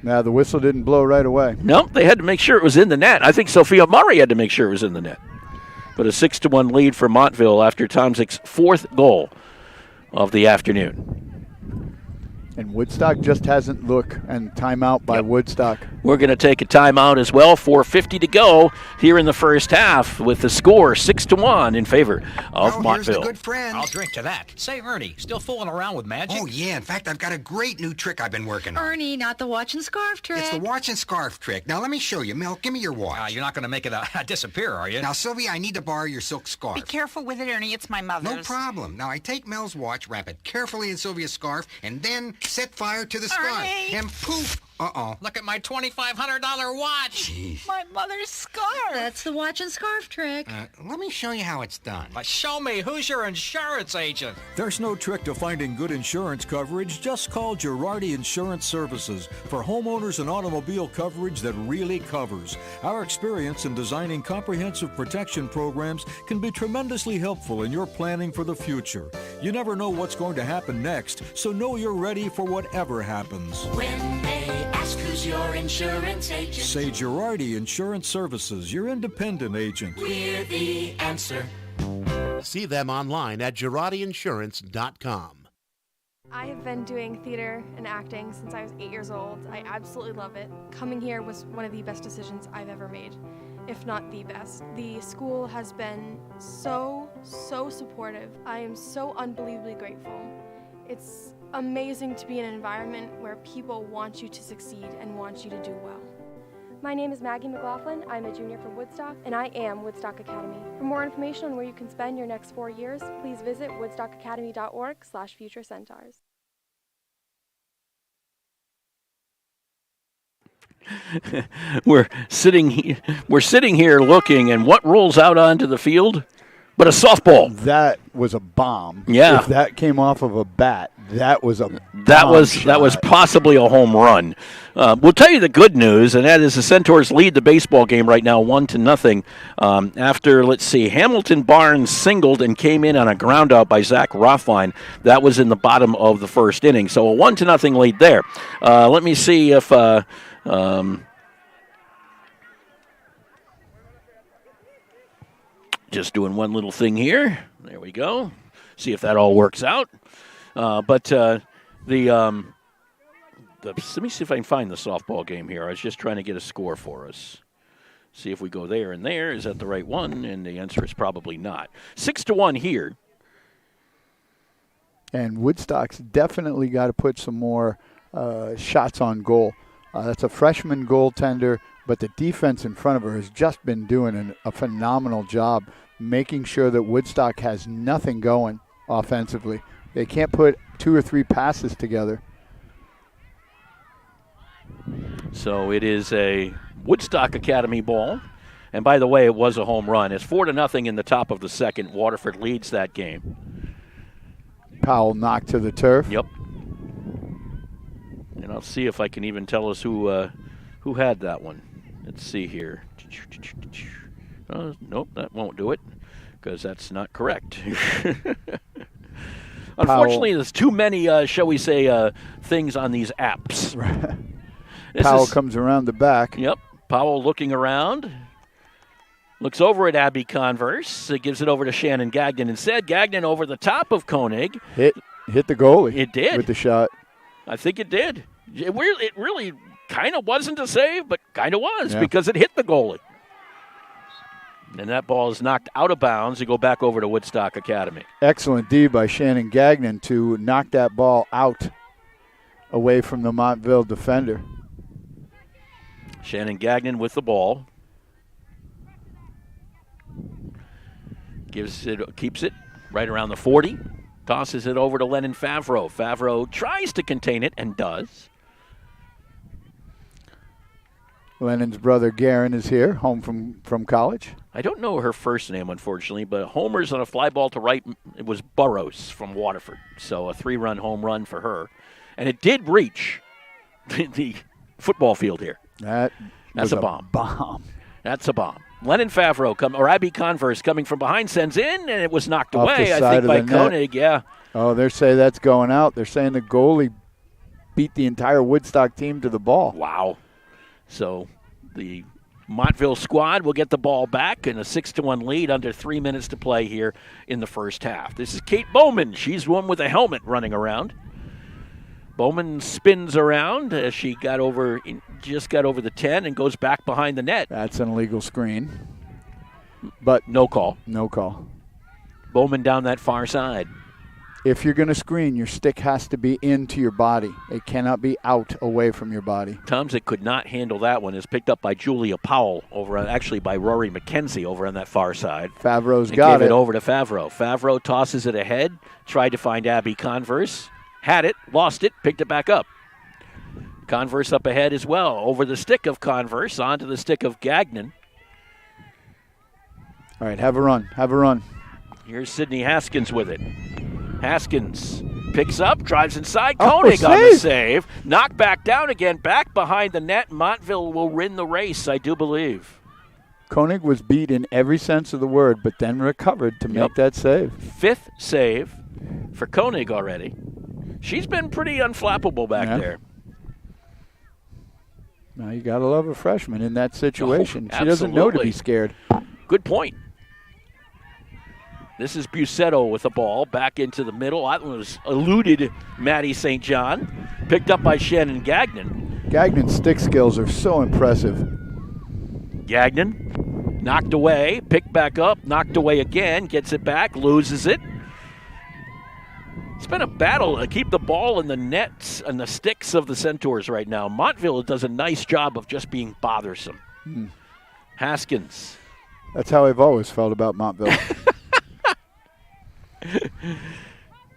Now, the whistle didn't blow right away. No, they had to make sure it was in the net. I think Sophia Murray had to make sure it was in the net. But a 6-1 lead for Montville after Tomzik's 4th goal of the afternoon. And Woodstock just hasn't looked, and timeout by Woodstock. We're going to take a timeout as well. 4:50 to go here in the first half with the score 6-1 in favor of Montville. Here's the good friend. I'll drink to that. Say, Ernie, still fooling around with magic? Oh, yeah. In fact, I've got a great new trick I've been working on. Ernie, not the watch and scarf trick. It's the watch and scarf trick. Now, let me show you. Mel, give me your watch. You're not going to make it disappear, are you? Now, Sylvia, I need to borrow your silk scarf. Be careful with it, Ernie. It's my mother's. No problem. Now, I take Mel's watch, wrap it carefully in Sylvia's scarf, and then set fire to the scarf. Ernie! And poof! Uh-oh. Look at my $2,500 watch. Jeez. My mother's scarf. That's the watch and scarf trick. Let me show you how it's done. Show me. Who's your insurance agent? There's no trick to finding good insurance coverage. Just call Girardi Insurance Services for homeowners and automobile coverage that really covers. Our experience in designing comprehensive protection programs can be tremendously helpful in your planning for the future. You never know what's going to happen next, so know you're ready for whatever happens. When they ask who's your insurance agent, say Girardi Insurance Services, your independent agent. We're the answer. See them online at GirardiInsurance.com. I have been doing theater and acting since I was 8 years old. I absolutely love it. Coming here was one of the best decisions I've ever made, if not the best. The school has been so supportive. I am so unbelievably grateful. It's amazing to be in an environment where people want you to succeed and want you to do well. My name is Maggie McLaughlin. I'm a junior from Woodstock, and I am Woodstock Academy. For more information on where you can spend your next 4 years, please visit woodstockacademy.org/future-centaurs. We're sitting here looking, and what rolls out onto the field but a softball. That was a bomb. Yeah. If that came off of a bat, that was a that was possibly a home run. We'll tell you the good news, and that is the Centaurs lead the baseball game right now 1-0. After, let's see, Hamilton Barnes singled and came in on a ground out by Zach Rothline. That was in the bottom of the first inning. So a 1-0 lead there. Let me see if just doing one little thing here. There we go. See if that all works out. Let me see if I can find the softball game here. I was just trying to get a score for us. See if we go there and there. Is that the right one? And the answer is probably not. 6-1 here. And Woodstock's definitely got to put some more shots on goal. That's a freshman goaltender, but the defense in front of her has just been doing a phenomenal job making sure that Woodstock has nothing going offensively. They can't put 2 or 3 passes together. So it is a Woodstock Academy ball. And by the way, it was a home run. It's 4-0 in the top of the second. Waterford leads that game. Powell knocked to the turf. Yep. And I'll see if I can even tell us who had that one. Let's see here. Nope, that won't do it because that's not correct. Unfortunately, there's too many, shall we say, things on these apps. Powell comes around the back. Yep. Powell looking around. Looks over at Abby Converse. Gives it over to Shannon Gagnon instead. Gagnon over the top of Koenig. Hit the goalie. It did. With the shot. I think it did. It really kind of wasn't a save, but kind of was because it hit the goalie. And that ball is knocked out of bounds to go back over to Woodstock Academy. Excellent D by Shannon Gagnon to knock that ball out away from the Montville defender. Shannon Gagnon with the ball. Keeps it right around the 40. Tosses it over to Lennon Favreau. Favreau tries to contain it and does. Lennon's brother Garen is here, home from college. I don't know her first name, unfortunately, but homers on a fly ball to right. It was Burrows from Waterford, so a 3-run home run for her. And it did reach the football field here. That's a bomb. Bomb. That's a bomb. Lennon Favreau, or Abby Converse coming from behind, sends in, and it was knocked Off away, the I side think, of by the net. Koenig, yeah. Oh, they're saying that's going out. They're saying the goalie beat the entire Woodstock team to the ball. Wow. So the Montville squad will get the ball back in a 6-1 lead under 3 minutes to play here in the first half. This is Kate Bowman. She's one with a helmet running around. Bowman spins around as she just got over the 10 and goes back behind the net. That's an illegal screen. But no call. No call. Bowman down that far side. If you're going to screen, your stick has to be into your body. It cannot be out away from your body. Tomzik could not handle that one. It's picked up by Julia Powell by Rory McKenzie over on that far side. Favreau's and got gave it. Over to Favreau. Favreau tosses it ahead, tried to find Abby Converse, had it, lost it, picked it back up. Converse up ahead as well, over the stick of Converse, onto the stick of Gagnon. All right, have a run. Here's Sydney Haskins with it. Haskins picks up, drives inside. Koenig on the save. Knocked back down again, back behind the net. Montville will win the race, I do believe. Koenig was beat in every sense of the word, but then recovered to make that save. 5th save for Koenig already. She's been pretty unflappable back there. Now you got to love a freshman in that situation. Oh, she doesn't know to be scared. Good point. This is Bucetto with the ball back into the middle. That one was eluded Maddie St. John. Picked up by Shannon Gagnon. Gagnon's stick skills are so impressive. Gagnon knocked away, picked back up, knocked away again, gets it back, loses it. It's been a battle to keep the ball in the nets and the sticks of the Centaurs right now. Montville does a nice job of just being bothersome. Haskins. That's how I've always felt about Montville.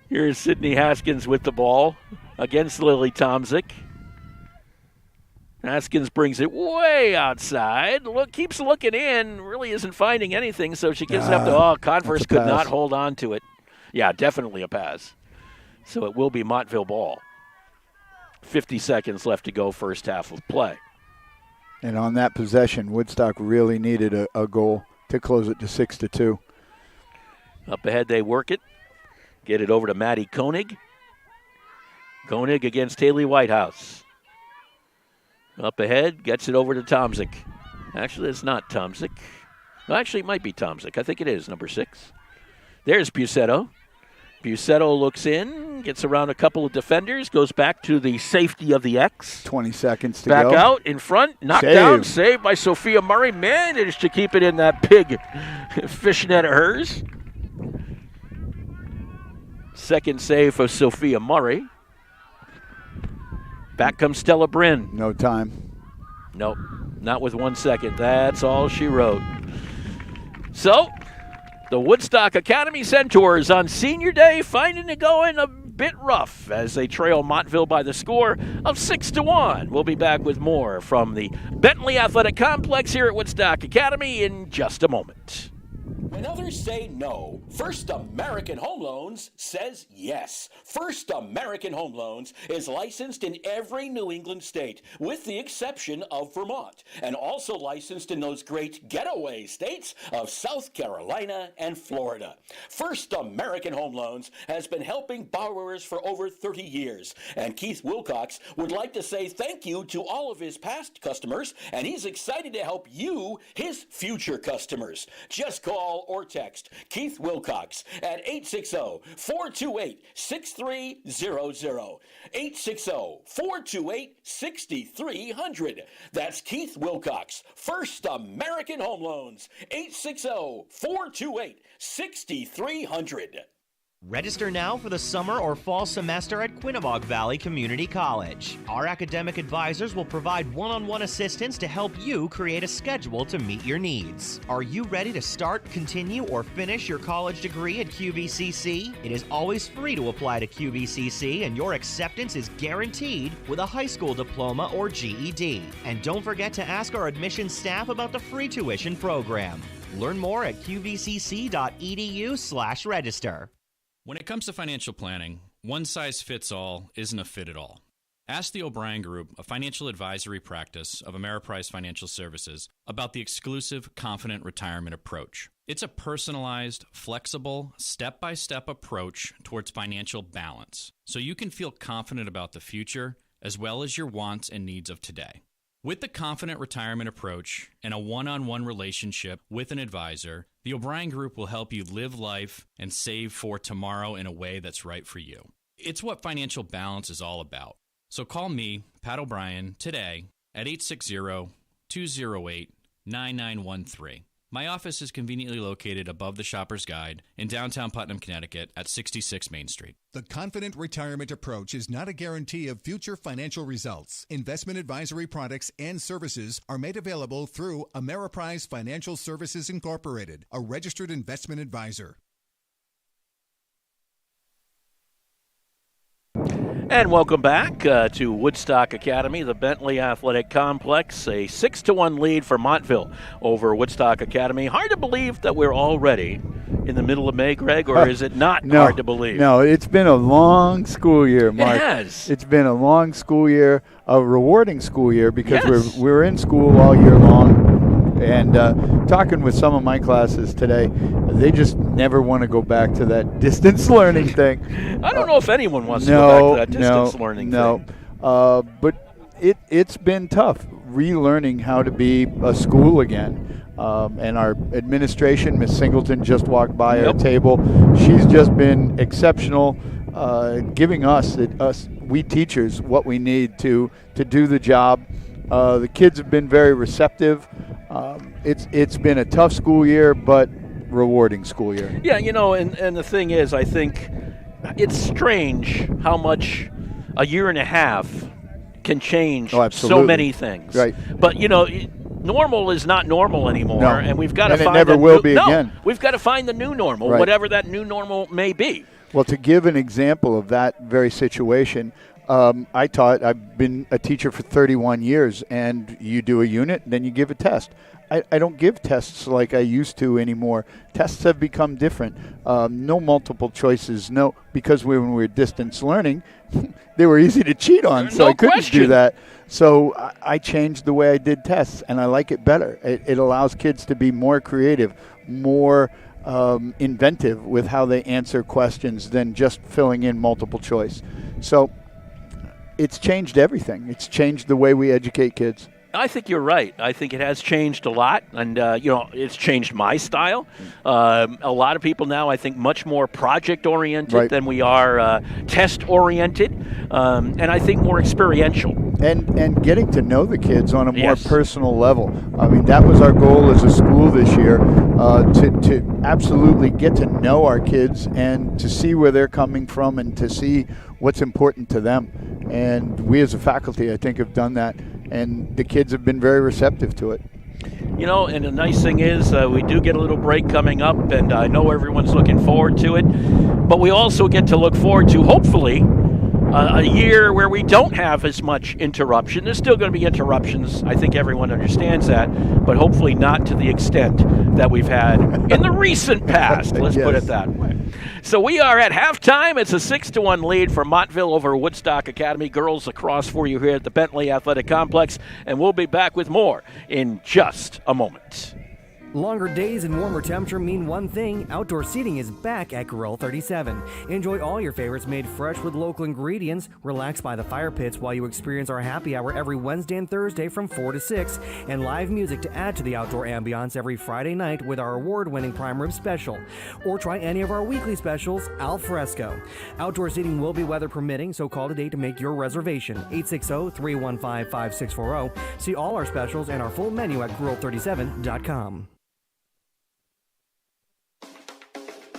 Here's Sydney Haskins with the ball against Lily Tomzik. Haskins brings it way outside. Keeps looking in, really isn't finding anything, so she gives it up to, Converse could not hold on to it. Yeah, definitely a pass. So it will be Montville ball. 50 seconds left to go, first half of play. And on that possession, Woodstock really needed a goal to close it to 6-2. Up ahead, they work it. Get it over to Maddie Koenig. Koenig against Haley Whitehouse. Up ahead, gets it over to Tomzik. Actually, it's not Tomzik. Well, actually, it might be Tomzik. I think it is, number 6. There's Bucetto. Bucetto looks in, gets around a couple of defenders, goes back to the safety of the X. 20 seconds to go. Back out, in front, knocked down, saved by Sophia Murray. Managed to keep it in that big fishnet of hers. Second save for Sophia Murray. Back comes Stella Brynn. No time. Nope, not with 1 second. That's all she wrote. So, the Woodstock Academy Centaurs on Senior Day finding it going a bit rough as they trail Montville by the score of 6-1. We'll be back with more from the Bentley Athletic Complex here at Woodstock Academy in just a moment. When others say no, First American Home Loans says yes. First American Home Loans is licensed in every New England state, with the exception of Vermont, and also licensed in those great getaway states of South Carolina and Florida. First American Home Loans has been helping borrowers for over 30 years, and Keith Wilcox would like to say thank you to all of his past customers, and he's excited to help you, his future customers. Just call or text Keith Wilcox at 860-428-6300. 860-428-6300. That's Keith Wilcox, First American Home Loans. 860-428-6300. Register now for the summer or fall semester at Quinnebog Valley Community College. Our academic advisors will provide one-on-one assistance to help you create a schedule to meet your needs. Are you ready to start, continue, or finish your college degree at QVCC? It is always free to apply to QVCC, and your acceptance is guaranteed with a high school diploma or GED. And don't forget to ask our admissions staff about the free tuition program. Learn more at qvcc.edu/register. When it comes to financial planning, one size fits all isn't a fit at all. Ask the O'Brien Group, a financial advisory practice of Ameriprise Financial Services, about the exclusive Confident Retirement approach. It's a personalized, flexible, step-by-step approach towards financial balance, so you can feel confident about the future as well as your wants and needs of today. With the Confident Retirement approach and a one-on-one relationship with an advisor, the O'Brien Group will help you live life and save for tomorrow in a way that's right for you. It's what financial balance is all about. So call me, Pat O'Brien, today at 860-208-9913. My office is conveniently located above the Shopper's Guide in downtown Putnam, Connecticut at 66 Main Street. The Confident Retirement approach is not a guarantee of future financial results. Investment advisory products and services are made available through Ameriprise Financial Services Incorporated, a registered investment advisor. And welcome back to Woodstock Academy, the Bentley Athletic Complex. A 6-1 lead for Montville over Woodstock Academy. Hard to believe that we're already in the middle of May, Greg, or is it not hard to believe? No, it's been a long school year, Mark. It has. It's been a long school year, a rewarding school year because Yes. we're in school all year long. And talking with some of my classes today, they just never want to go back to that distance learning thing. I don't know if anyone wants to go back to that distance learning thing. But it's been tough relearning how to be a school again. And our administration, Miss Singleton, just walked by our table. She's just been exceptional, giving us we teachers what we need to do the job. The kids have been very receptive. It's been a tough school year, but rewarding school year. Yeah, and the thing is, I think it's strange how much a year and a half can change so many things. Right. But, normal is not normal anymore, No. and we've got to find it never will be again. We've got to find the new normal, Right. whatever that new normal may be. Well, to give an example of that very situation, I've been a teacher for 31 years, and you do a unit, then you give a test. I don't give tests like I used to anymore. Tests have become different. No multiple choices, because when we were distance learning, they were easy to cheat on, so I couldn't do that. So I changed the way I did tests, and I like it better. It allows kids to be more creative, more inventive with how they answer questions than just filling in multiple choice. So it's changed everything. It's changed the way we educate kids. I think you're right. I think it has changed a lot, and it's changed my style. A lot of people now, I think, much more project-oriented than we are test-oriented, and I think more experiential. And getting to know the kids on a more personal level. I mean, that was our goal as a school this year, to absolutely get to know our kids and to see where they're coming from and to see what's important to them. And we as a faculty, I think, have done that. And the kids have been very receptive to it. And the nice thing is we do get a little break coming up, and I know everyone's looking forward to it. But we also get to look forward to, hopefully, a year where we don't have as much interruption. There's still going to be interruptions. I think everyone understands that, but hopefully not to the extent that we've had in the recent past. Let's put it that way. So we are at halftime. It's a 6-1 lead for Montville over Woodstock Academy. Girls lacrosse for you here at the Bentley Athletic Complex, and we'll be back with more in just a moment. Longer days and warmer temperature mean one thing. Outdoor seating is back at Grill 37. Enjoy all your favorites made fresh with local ingredients. Relax by the fire pits while you experience our happy hour every Wednesday and Thursday from 4 to 6. And live music to add to the outdoor ambiance every Friday night with our award-winning prime rib special. Or try any of our weekly specials al fresco. Outdoor seating will be weather permitting, so call today to make your reservation. 860-315-5640. See all our specials and our full menu at grill37.com.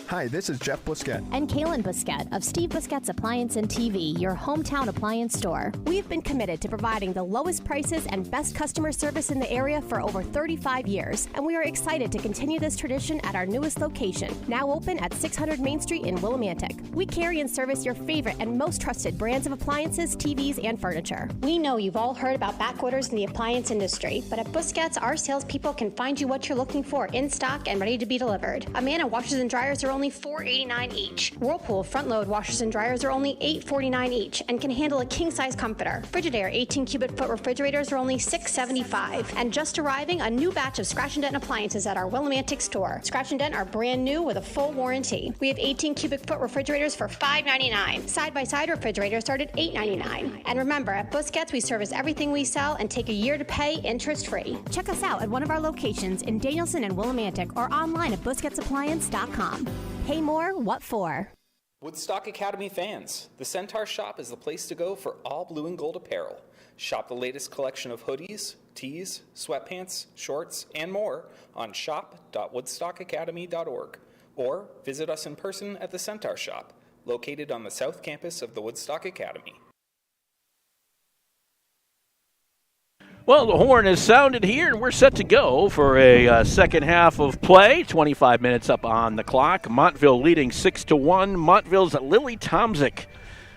Hi, this is Jeff Blisket. And Kaylin Busquet of Steve Busquet's Appliance and TV, your hometown appliance store. We've been committed to providing the lowest prices and best customer service in the area for over 35 years, and we are excited to continue this tradition at our newest location, now open at 600 Main Street in Willimantic. We carry and service your favorite and most trusted brands of appliances, TVs, and furniture. We know you've all heard about back orders in the appliance industry, but at Busquets, our salespeople can find you what you're looking for in stock and ready to be delivered. Amana washers and dryers are only $4.89 each. Whirlpool front-load washers and dryers are only $8.49 each and can handle a king-size comforter. Frigidaire 18 cubic foot refrigerators are only $6.75. And just arriving, a new batch of Scratch and Dent appliances at our Willimantic store. Scratch and Dent are brand new with a full warranty. We have 18 cubic foot refrigerators for $5.99. Side-by-side refrigerators start at $8.99. And remember, at Busquets, we service everything we sell and take a year to pay interest-free. Check us out at one of our locations in Danielson and Willimantic or online at BusquetsAppliance.com. Pay more, what for? Woodstock Academy fans, the Centaur Shop is the place to go for all blue and gold apparel. Shop the latest collection of hoodies, tees, sweatpants, shorts, and more on shop.woodstockacademy.org or visit us in person at the Centaur Shop, located on the south campus of the Woodstock Academy. Well, the horn has sounded here, and we're set to go for a second half of play. 25 minutes up on the clock. Montville leading 6-1. Montville's Lily Tomzik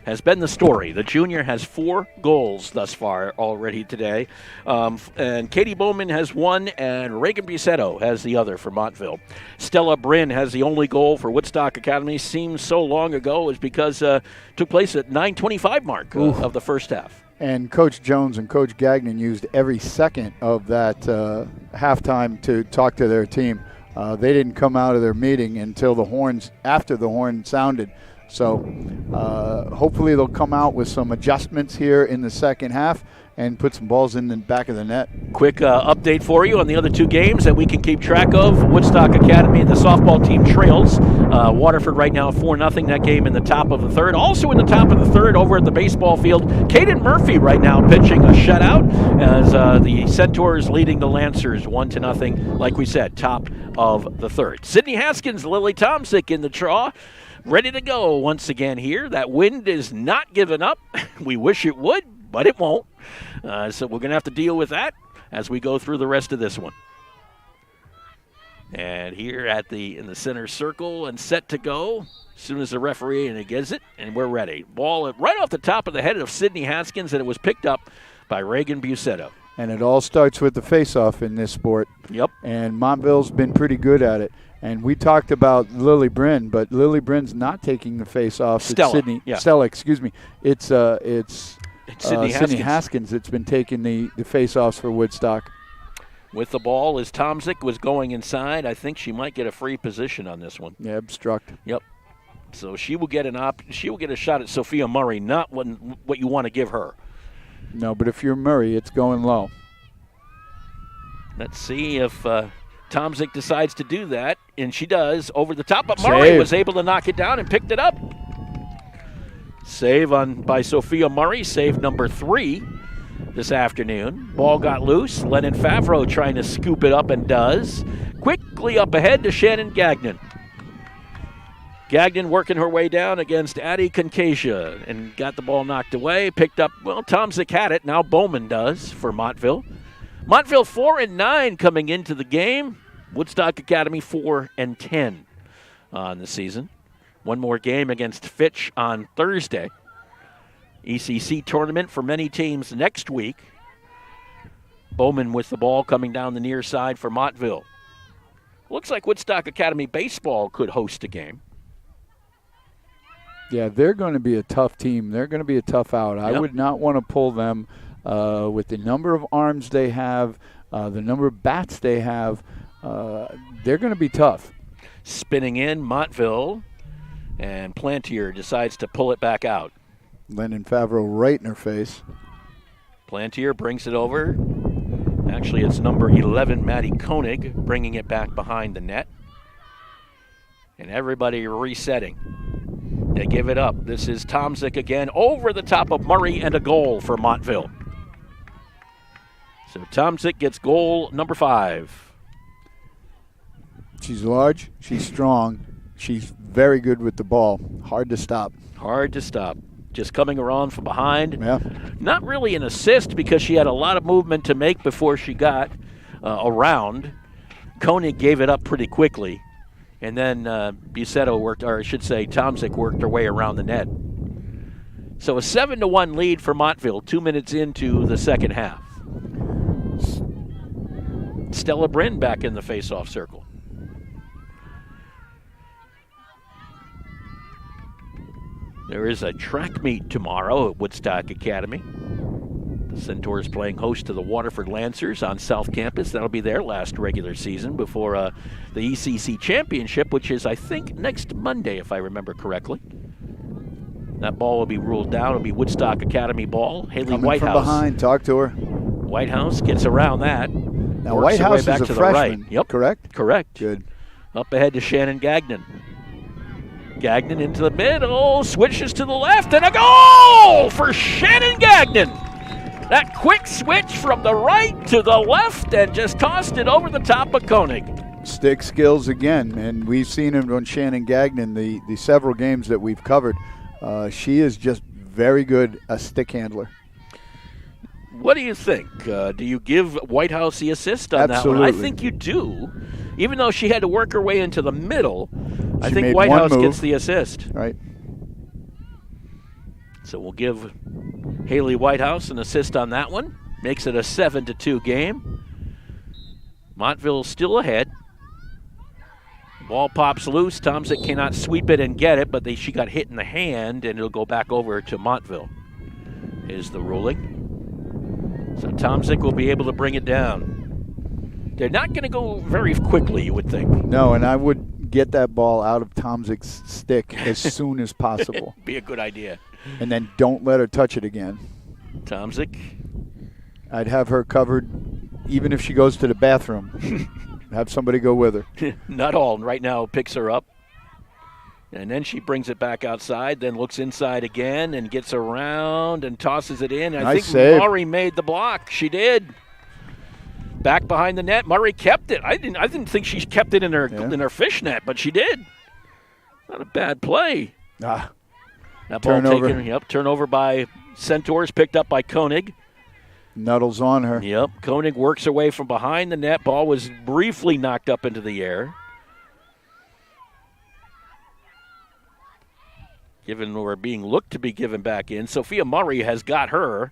has been the story. The junior has 4 goals thus far already today. And Katie Bowman has 1, and Reagan Busetto has the other for Montville. Stella Brynn has the only goal for Woodstock Academy. Seems so long ago is because took place at 9:25 mark of the first half. And Coach Jones and Coach Gagnon used every second of that halftime to talk to their team. They didn't come out of their meeting until after the horn sounded. So hopefully they'll come out with some adjustments here in the second half and put some balls in the back of the net. Quick update for you on the other 2 games that we can keep track of. Woodstock Academy, the softball team trails. Waterford right now 4-0. That game in the top of the third. Also in the top of the third over at the baseball field, Caden Murphy right now pitching a shutout as the Centaurs leading the Lancers 1-0. Like we said, top of the third. Sydney Haskins, Lily Tomzik in the draw. Ready to go once again here. That wind is not giving up. We wish it would, but it won't. So we're going to have to deal with that as we go through the rest of this one. And here in the center circle and set to go. As soon as the referee gets it, and we're ready. Ball right off the top of the head of Sydney Haskins, and it was picked up by Reagan Busetto. And it all starts with the face-off in this sport. Yep. And Montville's been pretty good at it. And we talked about Lily Brynn, but Lily Brynn's not taking the face-off. Stella, excuse me. It's Sydney Haskins that's been taking the face-offs for Woodstock. With the ball as Tomzik was going inside, I think she might get a free position on this one. Yeah, obstruct. Yep. So she will get she will get a shot at Sophia Murray, not what you want to give her. No, but if you're Murray, it's going low. Let's see if Tomzik decides to do that, and she does over the top. But Murray was able to knock it down and picked it up. Save by Sophia Murray, save number 3 this afternoon. Ball got loose. Lennon Favreau trying to scoop it up and does. Quickly up ahead to Shannon Gagnon. Gagnon working her way down against Addie Concasia and got the ball knocked away. Picked up, Tomzik had it. Now Bowman does for Montville. Montville 4-9 coming into the game. Woodstock Academy 4-10 on the season. One more game against Fitch on Thursday. ECC tournament for many teams next week. Bowman with the ball coming down the near side for Montville. Looks like Woodstock Academy baseball could host a game. Yeah, they're going to be a tough team. They're going to be a tough out. Yep. I would not want to pull them with the number of arms they have, the number of bats they have. They're going to be tough. Spinning in, Montville, and Plantier decides to pull it back out. Lennon Favreau right in her face. Plantier brings it over. Actually, it's number 11, Maddie Koenig, bringing it back behind the net. And everybody resetting. They give it up. This is Tomzik again over the top of Murray and a goal for Montville. So Tomzik gets goal number 5. She's large. She's strong. She's very good with the ball. Hard to stop. Hard to stop. Just coming around from behind. Yeah. Not really an assist because she had a lot of movement to make before she got around. Koenig gave it up pretty quickly. And then Busetto worked, or I should say Tomzik worked her way around the net. So a 7-1 lead for Montville 2 minutes into the second half. Stella Brynn back in the face-off circle. There is a track meet tomorrow at Woodstock Academy. The Centaurs playing host to the Waterford Lancers on South Campus. That'll be their last regular season before the ECC Championship, which is, I think, next Monday, if I remember correctly. That ball will be ruled down. It'll be Woodstock Academy ball. Haley Coming Whitehouse. from behind, talk to her. Whitehouse gets around that. Now, Works her way Whitehouse back is a to the freshman, right. Yep. correct? Correct. Good. Up ahead to Shannon Gagnon. Gagnon into the middle, switches to the left, and a goal for Shannon Gagnon. That quick switch from the right to the left and just tossed it over the top of Koenig. Stick skills again, and we've seen it on Shannon Gagnon, the several games that we've covered. She is just very good a stick handler. What do you think? Do you give Whitehouse the assist on Absolutely. that one? I think you do. Even though she had to work her way into the middle, I She think made Whitehouse one move. gets the assist. Right. So we'll give Haley Whitehouse an assist on that one. Makes it a 7-2 game. Montville still ahead. Ball pops loose. Tomzik cannot sweep it and get it, but she got hit in the hand, and it'll go back over to Montville, is the ruling. So Tomzik will be able to bring it down. They're not going to go very quickly, you would think. No, and I would get that ball out of Tomzik's stick as soon as possible. Be a good idea. And then don't let her touch it again. Tomzik. I'd have her covered even if she goes to the bathroom. Have somebody go with her. Nuttall right now picks her up. And then she brings it back outside, then looks inside again and gets around and tosses it in. I Nice think save. Murray made the block. She did. Back behind the net. Murray kept it. I didn't think she kept it in her fishnet, but she did. Not a bad play. That ball turnover. taken. Turnover by Centaurs, picked up by Koenig. Nuttall's on her. Yep. Koenig works her way from behind the net. Ball was briefly knocked up into the air. Given or being looked to be given back in. Sophia Murray has got her.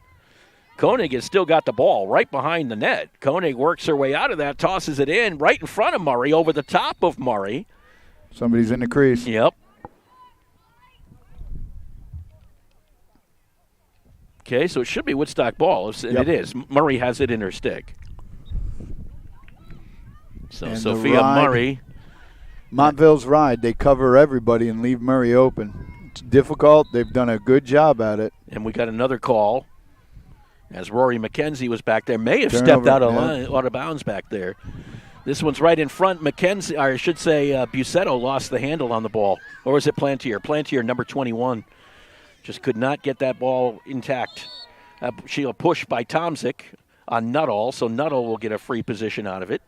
Koenig has still got the ball right behind the net. Koenig works her way out of that, tosses it in right in front of Murray, over the top of Murray. Somebody's in the crease. Yep. Okay, so it should be Woodstock ball, and Yep. it is. Murray has it in her stick. So And the Sophia ride. Murray. Montville's ride. They cover everybody and leave Murray open. It's difficult. They've done a good job at it. And we got another call. As Rory McKenzie was back there, may have Turnover, stepped out yeah. of bounds back there. This one's right in front. McKenzie, or I should say, Busetto lost the handle on the ball. Or was it Plantier? Plantier, number 21. Just could not get that ball intact. She'll push by Tomzik on Nuttall, so Nuttall will get a free position out of it.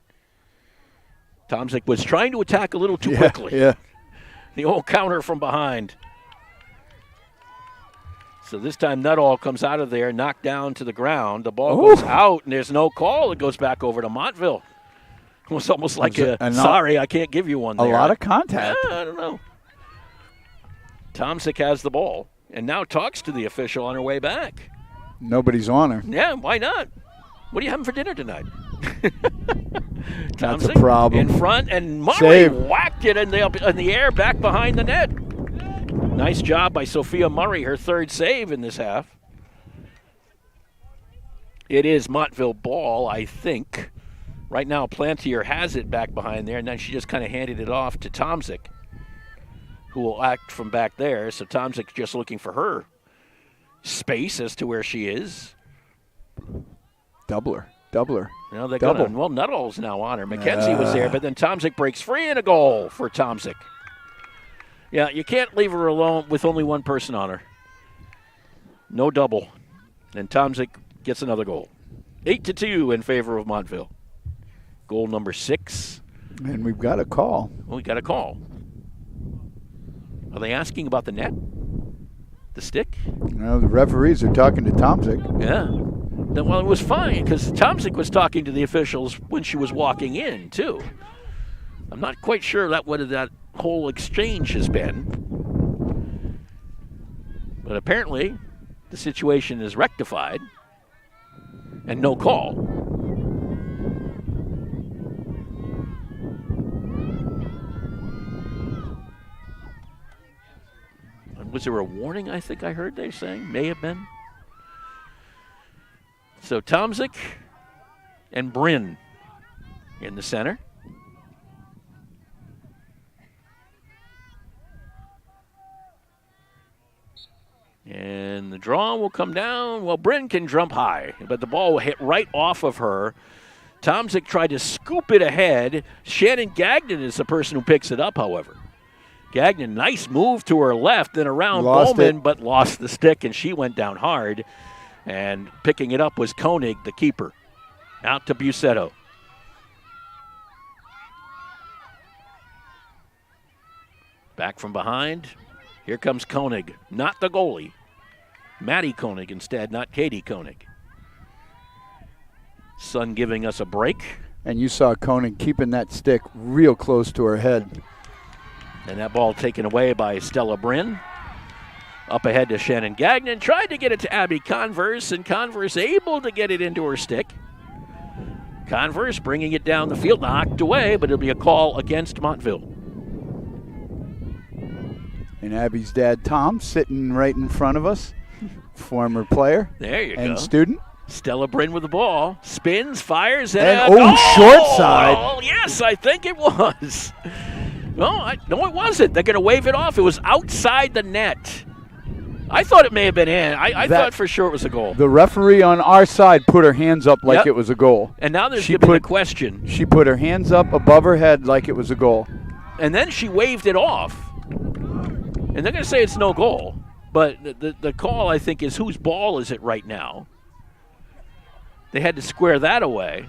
Tomzik was trying to attack a little too quickly. Yeah. The old counter from behind. So this time Nuttall comes out of there, knocked down to the ground. The ball goes out, and there's no call. It goes back over to Montville. It was almost like sorry, I can't give you one there. A lot of contact. I don't know. Tomzik has the ball and now talks to the official on her way back. Nobody's on her. Yeah, why not? What are you having for dinner tonight? That's a Tomzik problem. in front, and Murray Save. whacked it in the air back behind the net. Nice job by Sophia Murray, her third save in this half. It is Montville ball, I think. Right now, Plantier has it back behind there, and then she just kind of handed it off to Tomzik, who will act from back there. So Tomzik just looking for her space as to where she is. Doubler. Well, they're gonna, well, Nuttall's now on her. McKenzie was there, but then Tomzik breaks free and a goal for Tomzik. Yeah, you can't leave her alone with only one person on her. No double. And Tomzik gets another goal. 8-2 in favor of Montville. Goal number 6. And we've got a call. Well, we got a call. Are they asking about the net? The stick? No, the referees are talking to Tomczyk. Yeah. Well, it was fine because Tomczyk was talking to the officials when she was walking in, too. I'm not quite sure what that whole exchange has been. But apparently, the situation is rectified and no call. Was there a warning, I think I heard they saying? May have been. So Tomczyk and Brynn in the center. And the draw will come down. Well, Brynn can jump high, but the ball will hit right off of her. Tomczyk tried to scoop it ahead. Shannon Gagnon is the person who picks it up, however. Gagnon, nice move to her left and around Bowman, but lost the stick, and she went down hard. And picking it up was Koenig, the keeper. Out to Bucetto. Back from behind. Here comes Koenig, not the goalie. Maddie Koenig instead, not Katie Koenig. Sun giving us a break. And you saw Koenig keeping that stick real close to her head. And that ball taken away by Stella Brynn. Up ahead to Shannon Gagnon. Tried to get it to Abby Converse, and Converse able to get it into her stick. Converse bringing it down the field, knocked away, but it'll be a call against Montville. And Abby's dad, Tom, sitting right in front of us. Former player. There you go. And student. Stella Brynn with the ball. Spins, fires, and short side. Oh, yes, I think it was. No, it wasn't. They're going to wave it off. It was outside the net. I thought it may have been in. I thought for sure it was a goal. The referee on our side put her hands up like it was a goal. And now there's going to be the question. She put her hands up above her head like it was a goal. And then she waved it off. And they're going to say it's no goal. But the call, I think, is whose ball is it right now? They had to square that away.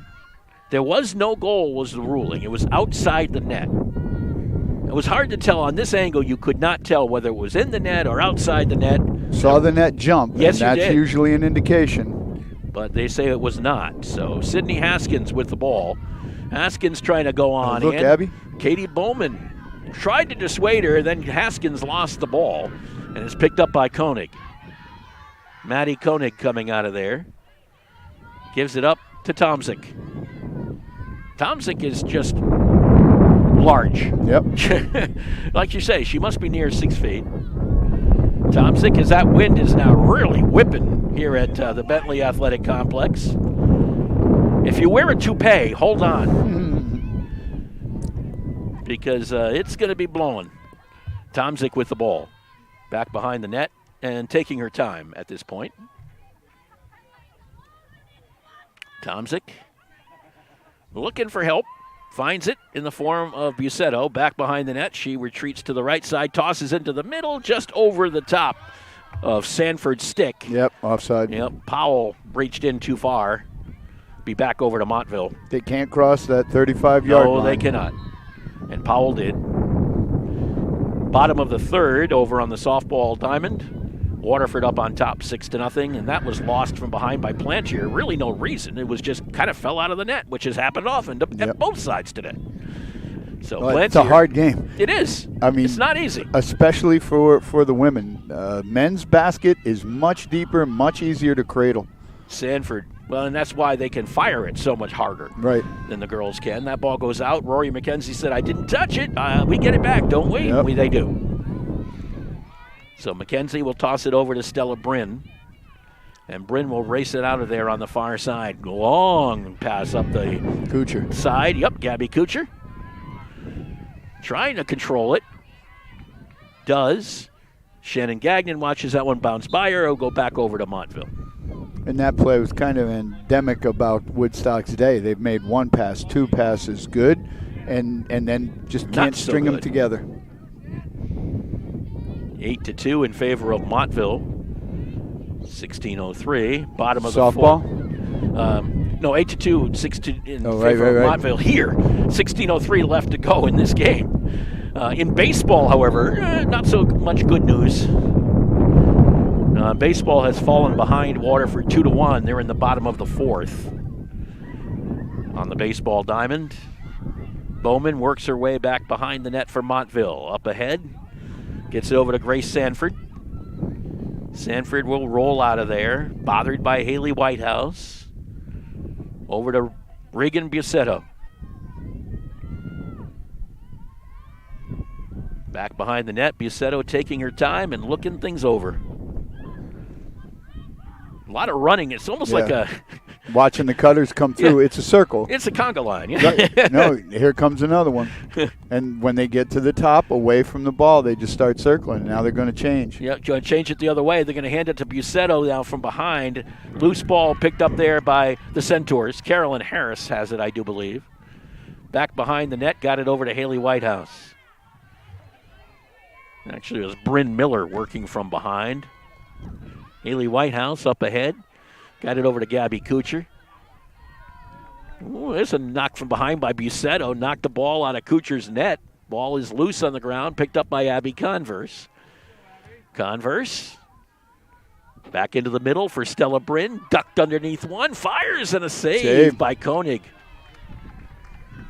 There was no goal was the ruling. It was outside the net. It was hard to tell on this angle. You could not tell whether it was in the net or outside the net. Saw the net jump. Yes, and you that's did. Usually an indication. But they say it was not. So Sydney Haskins with the ball. Haskins trying to go on. Look, Abby. Katie Bowman tried to dissuade her. Then Haskins lost the ball and is picked up by Koenig. Maddie Koenig coming out of there. Gives it up to Tomczyk. Tomczyk is just large. Yep. Like you say, she must be near 6 feet. Tomczyk, as that wind is now really whipping here at the Bentley Athletic Complex. If you wear a toupee, hold on. Because it's going to be blowing. Tomczyk with the ball. Back behind the net and taking her time at this point. Tomczyk looking for help. Finds it in the form of Bucetto. Back behind the net. She retreats to the right side. Tosses into the middle. Just over the top of Sanford's stick. Yep, offside. Yep, Powell reached in too far. Be back over to Montville. They can't cross that 35-yard line. No, they cannot. And Powell did. Bottom of the third over on the softball diamond. Waterford up on top 6-0, and that was lost from behind by Plantier. Really no reason. It was just kind of fell out of the net, which has happened often at both sides today. So well, Plantier, it's a hard game. It is. I mean, it's not easy. Especially for the women. Men's basket is much deeper, much easier to cradle. Sanford. Well, and that's why they can fire it so much harder than the girls can. That ball goes out. Rory McKenzie said, I didn't touch it. We get it back, don't we? Yep. They do. So McKenzie will toss it over to Stella Brynn. And Brynn will race it out of there on the far side. Long pass up the Kuchar side. Yep, Gabby Kuchar. Trying to control it. Does. Shannon Gagnon watches that one bounce by her. It'll go back over to Montville. And that play was kind of endemic about Woodstock's day. They've made one pass, two passes good, and then just can't string them together. 8-2 in favor of Montville. 16:03, bottom of softball. No, 8-2, 6-2 in favor of right. Montville here. 16:03 left to go in this game. In baseball, however, not so much good news. Baseball has fallen behind Waterford 2-1. They're in the bottom of the fourth. On the baseball diamond, Bowman works her way back behind the net for Montville. Up ahead, gets it over to Grace Sanford. Sanford will roll out of there, bothered by Haley Whitehouse. Over to Regan Bucetto. Back behind the net, Bucetto taking her time and looking things over. A lot of running. It's almost like a... Watching the cutters come through. Yeah. It's a circle. It's a conga line. Yeah. No, here comes another one. And when they get to the top, away from the ball, they just start circling. Now they're going to change. Yeah, going to change it the other way. They're going to hand it to Bucetto now from behind. Loose ball picked up there by the Centaurs. Carolyn Harris has it, I do believe. Back behind the net, got it over to Haley Whitehouse. Actually, it was Bryn Miller working from behind. Haley Whitehouse up ahead. Got it over to Gabby Kuchar. Ooh, there's a knock from behind by Bucetto. Knocked the ball out of Kuchar's net. Ball is loose on the ground, picked up by Abby Converse. Converse. Back into the middle for Stella Brynn. Ducked underneath one. Fires and a save by Koenig.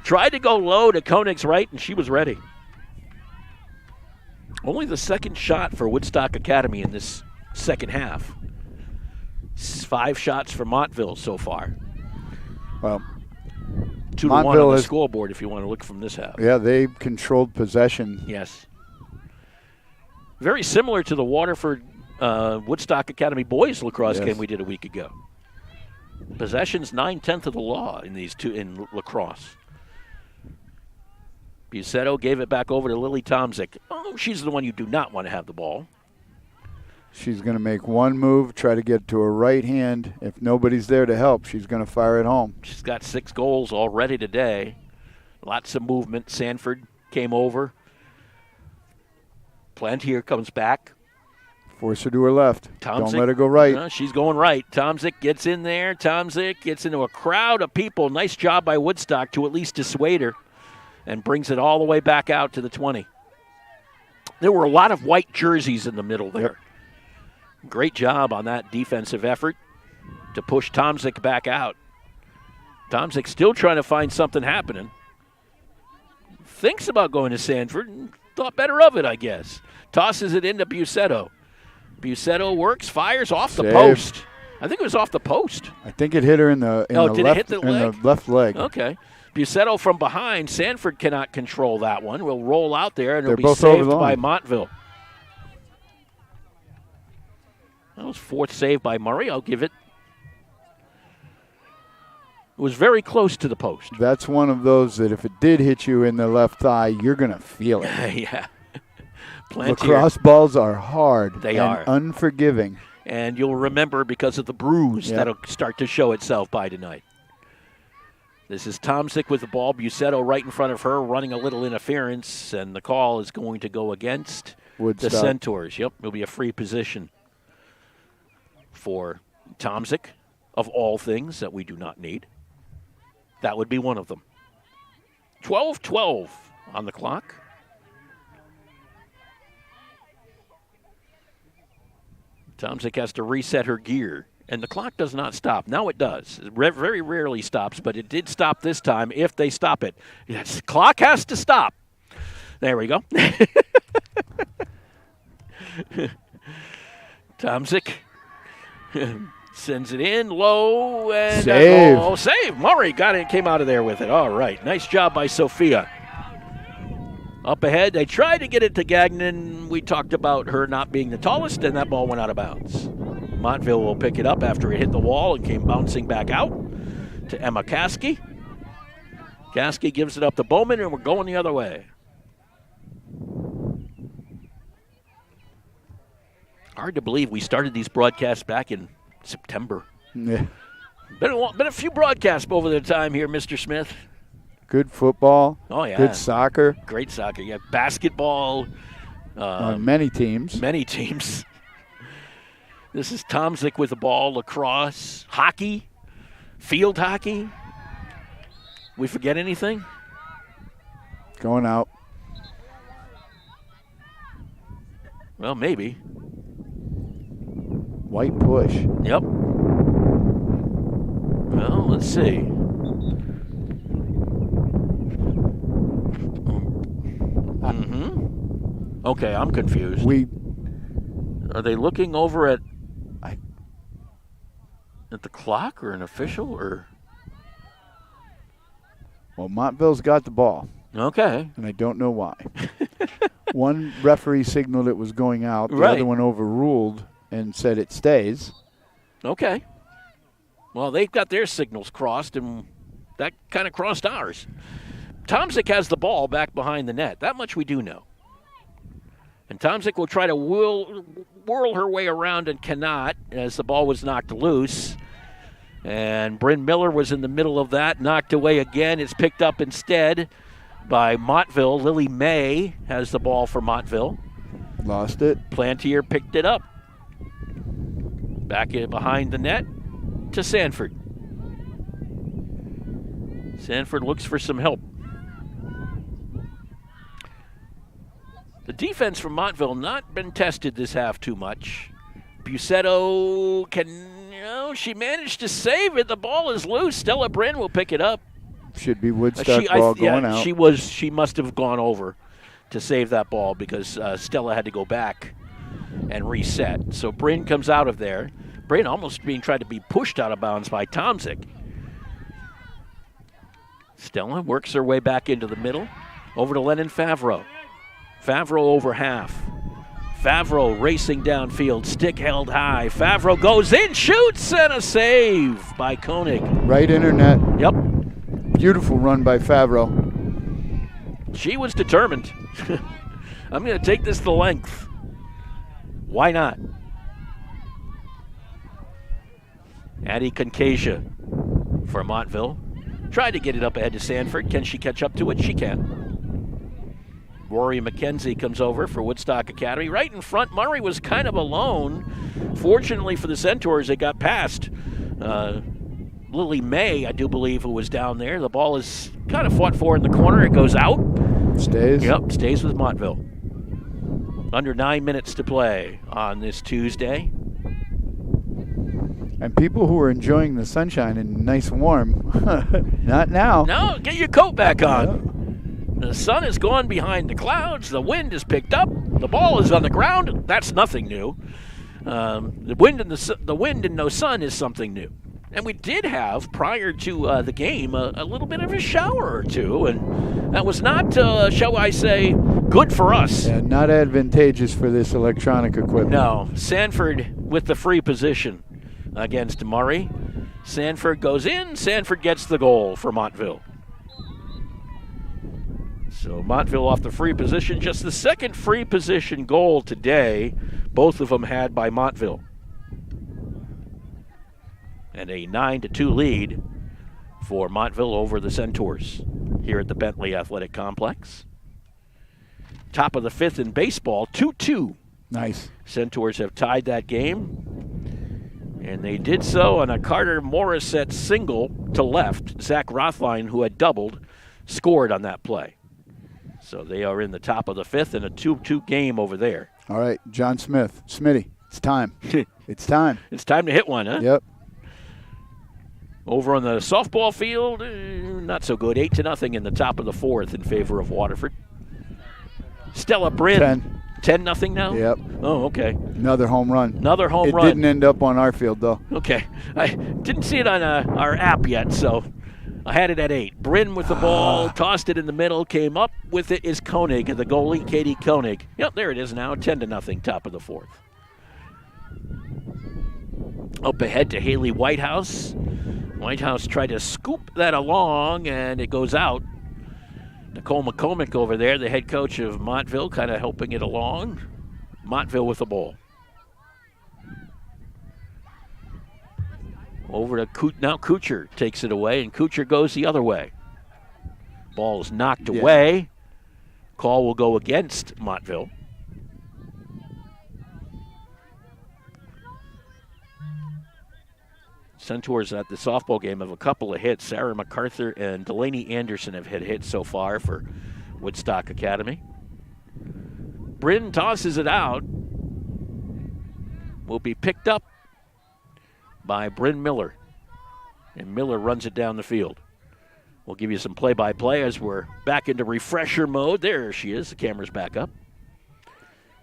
Tried to go low to Koenig's right, and she was ready. Only the second shot for Woodstock Academy in this second half. 5 shots for Montville so far. Well, 2-1 on the scoreboard if you want to look from this half. Yeah, they controlled possession. Yes. Very similar to the Waterford Woodstock Academy boys lacrosse game we did a week ago. Possession's 9/10 of the law in these two in lacrosse. Bucetto gave it back over to Lily Tomczyk. Oh, she's the one you do not want to have the ball. She's going to make one move, try to get to her right hand. If nobody's there to help, she's going to fire it home. She's got 6 goals already today. Lots of movement. Sanford came over. Plantier comes back. Force her to her left. Tomczyk, don't let her go right. She's going right. Tomczyk gets in there. Tomczyk gets into a crowd of people. Nice job by Woodstock to at least dissuade her and brings it all the way back out to the 20. There were a lot of white jerseys in the middle there. Yep. Great job on that defensive effort to push Tomczyk back out. Tomczyk still trying to find something happening. Thinks about going to Sanford and thought better of it, I guess. Tosses it into Bucetto. Bucetto works, fires off the post. I think it was off the post. I think it hit her in the left leg. Okay. Bucetto from behind. Sanford cannot control that one. Will roll out there, and They're it'll be both saved by Montville. That was 4th save by Murray. I'll give it. It was very close to the post. That's one of those that if it did hit you in the left thigh, you're going to feel it. Yeah. Lacrosse balls are hard. They and are. Unforgiving. And you'll remember because of the bruise that'll start to show itself by tonight. This is Tomczyk with the ball. Bucetto right in front of her, running a little interference, and the call is going to go against Woodstock. The Centaurs. Yep, it'll be a free position for Tomczyk, of all things that we do not need. That would be one of them. 12-12 on the clock. Tomczyk has to reset her gear, and the clock does not stop. Now it does. It very rarely stops, but it did stop this time if they stop it. Yes, the clock has to stop. There we go. Tomczyk sends it in low and save. Save. Murray got it, came out of there with it. All right. Nice job by Sophia. Up ahead, they tried to get it to Gagnon. We talked about her not being the tallest, and that ball went out of bounds. Montville will pick it up after it hit the wall and came bouncing back out to Emma Caskey. Caskey gives it up to Bowman, and we're going the other way. Hard to believe we started these broadcasts back in September. Yeah. Been a few broadcasts over the time here, Mr. Smith. Good football. Oh, yeah. Good soccer. Great soccer. Yeah, basketball. Many teams. Many teams. This is Tomczyk with the ball. Lacrosse. Hockey. Field hockey. We forget anything? Going out. Well, maybe. White push. Yep. Well, let's see. Mm-hmm. Okay, I'm confused. Are they looking over at the clock or an official or? Well, Montville's got the ball. Okay. And I don't know why. One referee signaled it was going out. The Right. other one overruled and said it stays. Okay. Well, they've got their signals crossed, and that kind of crossed ours. Tomczyk has the ball back behind the net. That much we do know. And Tomczyk will try to whirl her way around and cannot as the ball was knocked loose. And Bryn Miller was in the middle of that, knocked away again. It's picked up instead by Montville. Lily May has the ball for Montville. Lost it. Plantier picked it up. Back in behind the net to Sanford. Sanford looks for some help. The defense from Montville not been tested this half too much. Bucetto she managed to save it. The ball is loose. Stella Brynn will pick it up. Should be Woodstock ball going out. She must have gone over to save that ball because Stella had to go back and reset. So Brynn comes out of there. Brynn almost being tried to be pushed out of bounds by Tomczyk. Stella works her way back into the middle. Over to Lennon Favreau. Favreau over half. Favreau racing downfield, stick held high. Favreau goes in, shoots, and a save by Koenig. Right in her net. Yep. Beautiful run by Favreau. She was determined. I'm going to take this the length. Why not? Addie Concasia for Montville. Tried to get it up ahead to Sanford. Can she catch up to it? She can. Rory McKenzie comes over for Woodstock Academy. Right in front, Murray was kind of alone. Fortunately for the Centaurs, they got past Lily May, I do believe, who was down there. The ball is kind of fought for in the corner. It goes out. Stays? Yep, stays with Montville. Under 9 minutes to play on this Tuesday. And people who are enjoying the sunshine and nice warm, not now. No, get your coat back on. The sun has gone behind the clouds. The wind is picked up. The ball is on the ground. That's nothing new. The wind and no sun is something new. And we did have, prior to the game, a little bit of a shower or two. And that was not, shall I say, good for us. Yeah, not advantageous for this electronic equipment. No. Sanford with the free position against Murray. Sanford goes in. Sanford gets the goal for Montville. So Montville off the free position. Just the second free position goal today. Both of them had by Montville. And a 9-2 lead for Montville over the Centaurs here at the Bentley Athletic Complex. Top of the fifth in baseball, 2-2. Nice. Centaurs have tied that game. And they did so on a Carter Morissette single to left. Zach Rothline, who had doubled, scored on that play. So they are in the top of the fifth in a 2-2 game over there. All right, John Smith. Smitty, it's time. It's time. It's time to hit one, huh? Yep. Over on the softball field, not so good. 8-0 in the top of the fourth in favor of Waterford. Stella Brynn. 10-0 now? Yep. Oh, okay. Another home run. Another home run. It didn't end up on our field, though. Okay. I didn't see it on our app yet, so I had it at 8. Brynn with the ball, tossed it in the middle, came up with it is Koenig, the goalie, Katie Koenig. Yep, there it is now, 10-0, top of the fourth. Up ahead to Haley Whitehouse. Whitehouse tried to scoop that along, and it goes out. Nicole McCormick over there, the head coach of Montville, kind of helping it along. Montville with the ball. Over to now Kuchar takes it away, and Kuchar goes the other way. Ball is knocked away. Call will go against Montville. Centaurs at the softball game have a couple of hits. Sarah MacArthur and Delaney Anderson have hit hits so far for Woodstock Academy. Brynn tosses it out. will be picked up by Bryn Miller. And Miller runs it down the field. We'll give you some play-by-play as we're back into refresher mode. There she is. The camera's back up.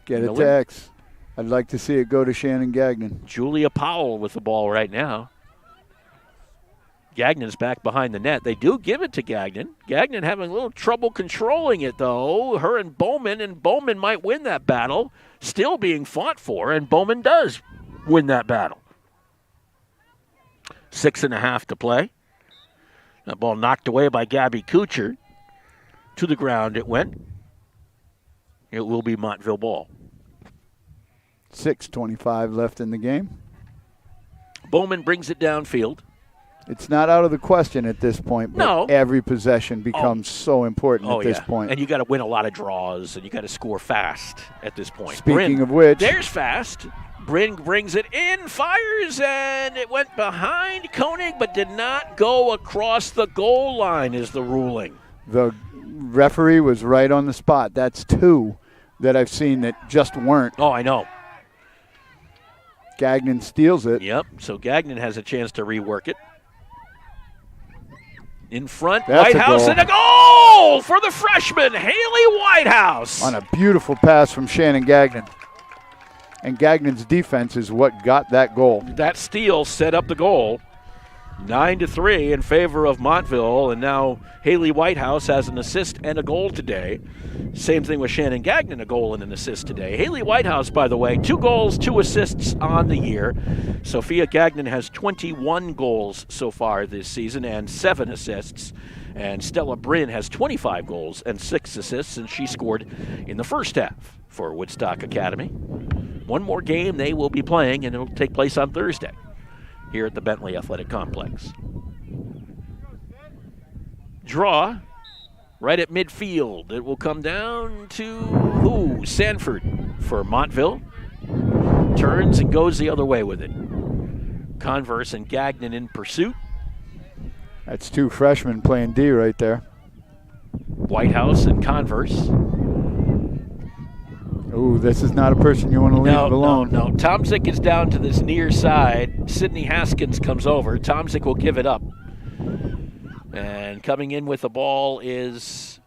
Get Miller. a text. I'd like to see it go to Shannon Gagnon. Julia Powell with the ball right now. Gagnon's back behind the net. They do give it to Gagnon. Gagnon having a little trouble controlling it, though. Her and Bowman might win that battle. Still being fought for, and Bowman does win that battle. 6.5 to play. That ball knocked away by Gabby Kuchar. To the ground it went. It will be Montville ball. 6:25 left in the game. Bowman brings it downfield. It's not out of the question at this point, but No. every possession becomes so important at this point. And you got to win a lot of draws, and you got to score fast at this point. Speaking of which, there's fast. Bryn brings it in, fires, and it went behind Koenig, but did not go across the goal line is the ruling. The referee was right on the spot. That's 2 that I've seen that just weren't. Oh, I know. Gagnon steals it. Yep, so Gagnon has a chance to rework it. In front, That's Whitehouse, a goal. and a goal for the freshman, Haley Whitehouse. On a beautiful pass from Shannon Gagnon. And Gagnon's defense is what got that goal. That steal set up the goal. 9-3 in favor of Montville, and now Haley Whitehouse has an assist and a goal today. Same thing with Shannon Gagnon, a goal and an assist today. Haley Whitehouse, by the way, 2 goals, 2 assists on the year. Sophia Gagnon has 21 goals so far this season and 7 assists. And Stella Brynn has 25 goals and 6 assists, and she scored in the first half for Woodstock Academy. One more game they will be playing, and it'll take place on Thursday here at the Bentley Athletic Complex. Draw right at midfield. It will come down to Sanford for Montville. Turns and goes the other way with it. Converse and Gagnon in pursuit. That's 2 freshmen playing D right there. Whitehouse and Converse. Ooh, this is not a person you want to leave alone. No. Tomzik is down to this near side. Sydney Haskins comes over. Tomzik will give it up. And coming in with the ball is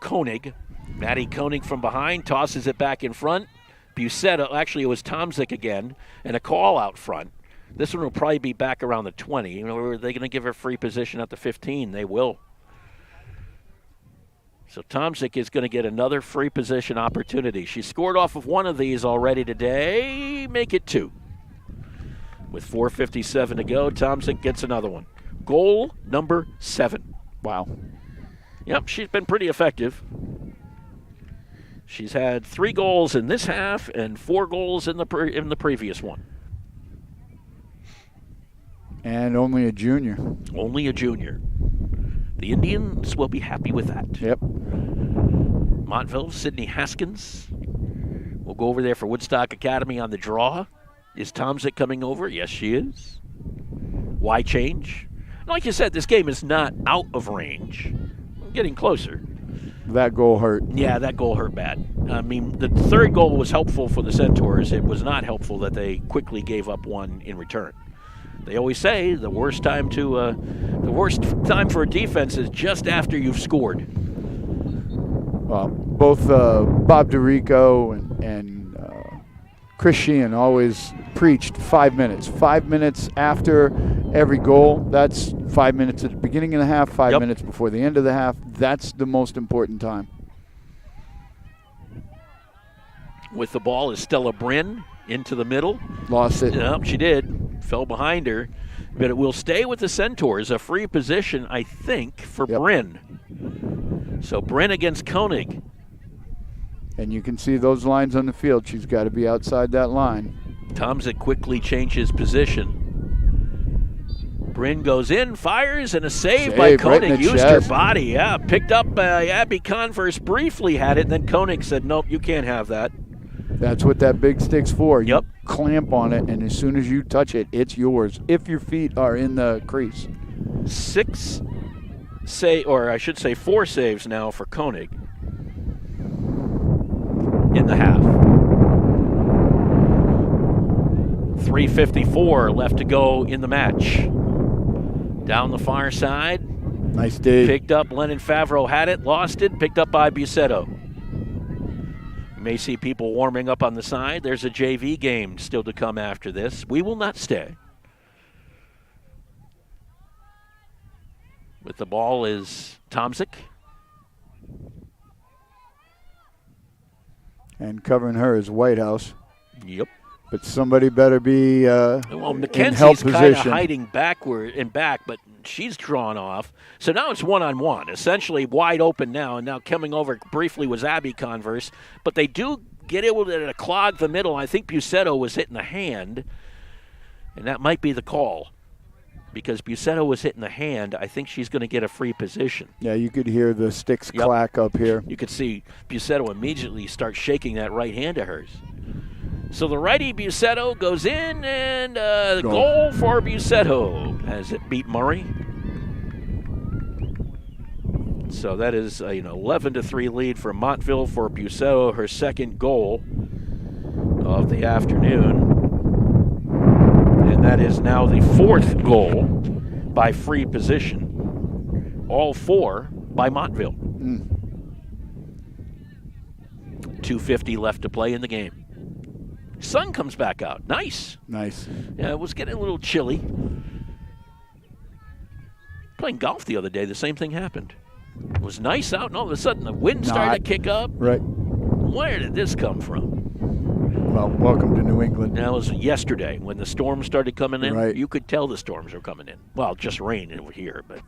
Koenig. Maddie Koenig from behind tosses it back in front. Busetta, actually it was Tomzik again, and a call out front. This one will probably be back around the 20. Are they going to give her free position at the 15? They will. So Tomzik is going to get another free position opportunity. She scored off of one of these already today. Make it 2. With 4:57 to go, Tomzik gets another one. Goal number 7. Wow. Yep, she's been pretty effective. She's had 3 goals in this half and 4 goals in the previous one. And only a junior. Only a junior. The Indians will be happy with that. Yep. Montville, Sydney Haskins. We'll go over there for Woodstock Academy on the draw. Is Tomzik coming over? Yes, she is. Why change? Like you said, this game is not out of range. We're getting closer. That goal hurt. Yeah, that goal hurt bad. I mean, the third goal was helpful for the Centaurs. It was not helpful that they quickly gave up one in return. They always say the worst time for a defense is just after you've scored. Well, both Bob DeRico and Chris Sheehan always preached 5 minutes. 5 minutes after every goal. That's 5 minutes at the beginning of the half, 5 minutes before the end of the half. That's the most important time. With the ball is Stella Brynn into the middle. Lost it. Yep, she did. Fell behind her. But it will stay with the Centaurs. A free position, I think, for Brynn. So Brynn against Koenig. And you can see those lines on the field. She's got to be outside that line. Tomzik quickly changes position. Brynn goes in, fires, and a save by Koenig. Right used chest. her body, yeah. Picked up by Abby Converse, briefly had it, and then Koenig said, nope, you can't have that. That's what that big stick's for. You clamp on it, and as soon as you touch it, it's yours, if your feet are in the crease. 4 saves now for Koenig in the half. 3:54 left to go in the match. Down the far side. Nice dig. Picked up. Lennon Favreau had it, lost it, picked up by Bucetto. You may see people warming up on the side. There's a JV game still to come after this. We will not stay. With the ball is Tomczyk. And covering her is Whitehouse. Yep. But somebody better be well, in help Mackenzie's kind of position. hiding backward and back, but she's drawn off. So now it's one-on-one, essentially wide open now. And now coming over briefly was Abby Converse. But they do get able to clog the middle. I think Bucetto was hitting the hand, and that might be the call. Because Bucetto was hitting the hand, I think she's going to get a free position. Yeah, you could hear the sticks clack up here. You could see Bucetto immediately start shaking that right hand of hers. So the righty Bucetto goes in, and the goal for Bucetto as it beat Murray. So that is an 11-3 lead for Montville for Bucetto, her second goal of the afternoon. And that is now the fourth goal by free position. All four by Montville. 2:50 left to play in the game. Sun comes back out. Nice. Nice. Yeah, it was getting a little chilly. Playing golf the other day, the same thing happened. It was nice out, and all of a sudden the wind started to kick up. Right. Where did this come from? Well, welcome to New England. That was yesterday when the storms started coming in. Right. You could tell the storms were coming in. Well, just rain over here, but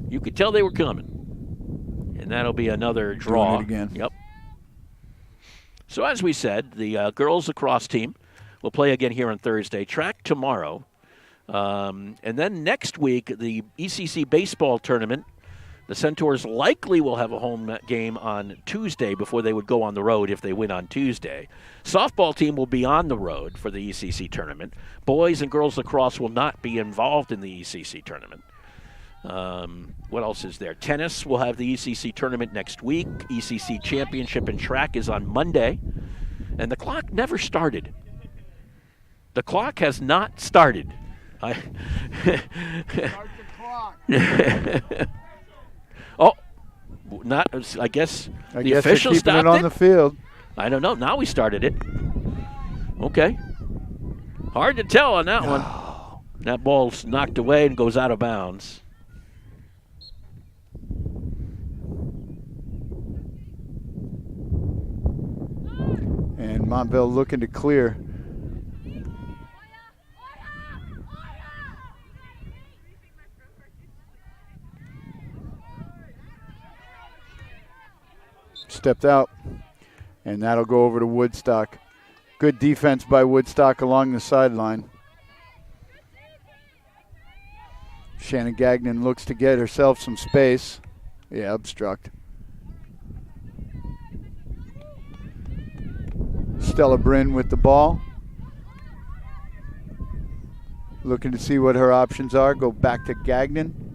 you could tell they were coming. And that'll be another draw. Doing it again. Yep. So as we said, the girls lacrosse team will play again here on Thursday. Track tomorrow. And then next week, the ECC baseball tournament. The Centaurs likely will have a home game on Tuesday before they would go on the road if they win on Tuesday. Softball team will be on the road for the ECC tournament. Boys and girls lacrosse will not be involved in the ECC tournament. What else is there? Tennis will have the ECC tournament next week. ECC championship in track is on Monday. And the clock never started. The clock has not started. Start the clock. Oh, not. I guess the official they're keeping stopped it on the field. I don't know. Now we started it. Okay. Hard to tell on that one. That ball's knocked away and goes out of bounds. And Montville looking to clear. Stepped out, and that'll go over to Woodstock. Good defense by Woodstock along the sideline. Shannon Gagnon looks to get herself some space. Yeah, obstruct. Stella Brynn with the ball. Looking to see what her options are. Go back to Gagnon.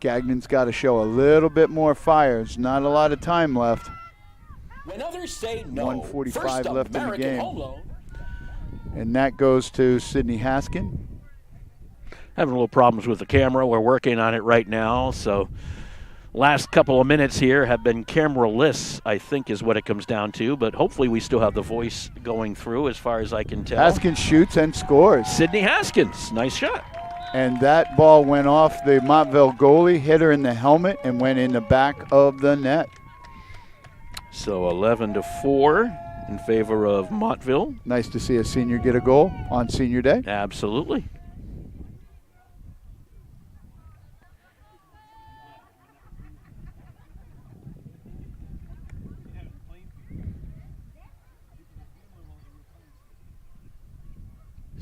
Gagnon's got to show a little bit more fire. There's not a lot of time left. When others say no, 1:45 left in the American game. Home Loan. And that goes to Sydney Haskins. Having a little problems with the camera. We're working on it right now. So last couple of minutes here have been camera-less, I think is what it comes down to. But hopefully we still have the voice going through as far as I can tell. Haskins shoots and scores. Sydney Haskins. Nice shot. And that ball went off the Montville goalie, hit her in the helmet, and went in the back of the net. So 11-4 in favor of Montville. Nice to see a senior get a goal on senior day. Absolutely.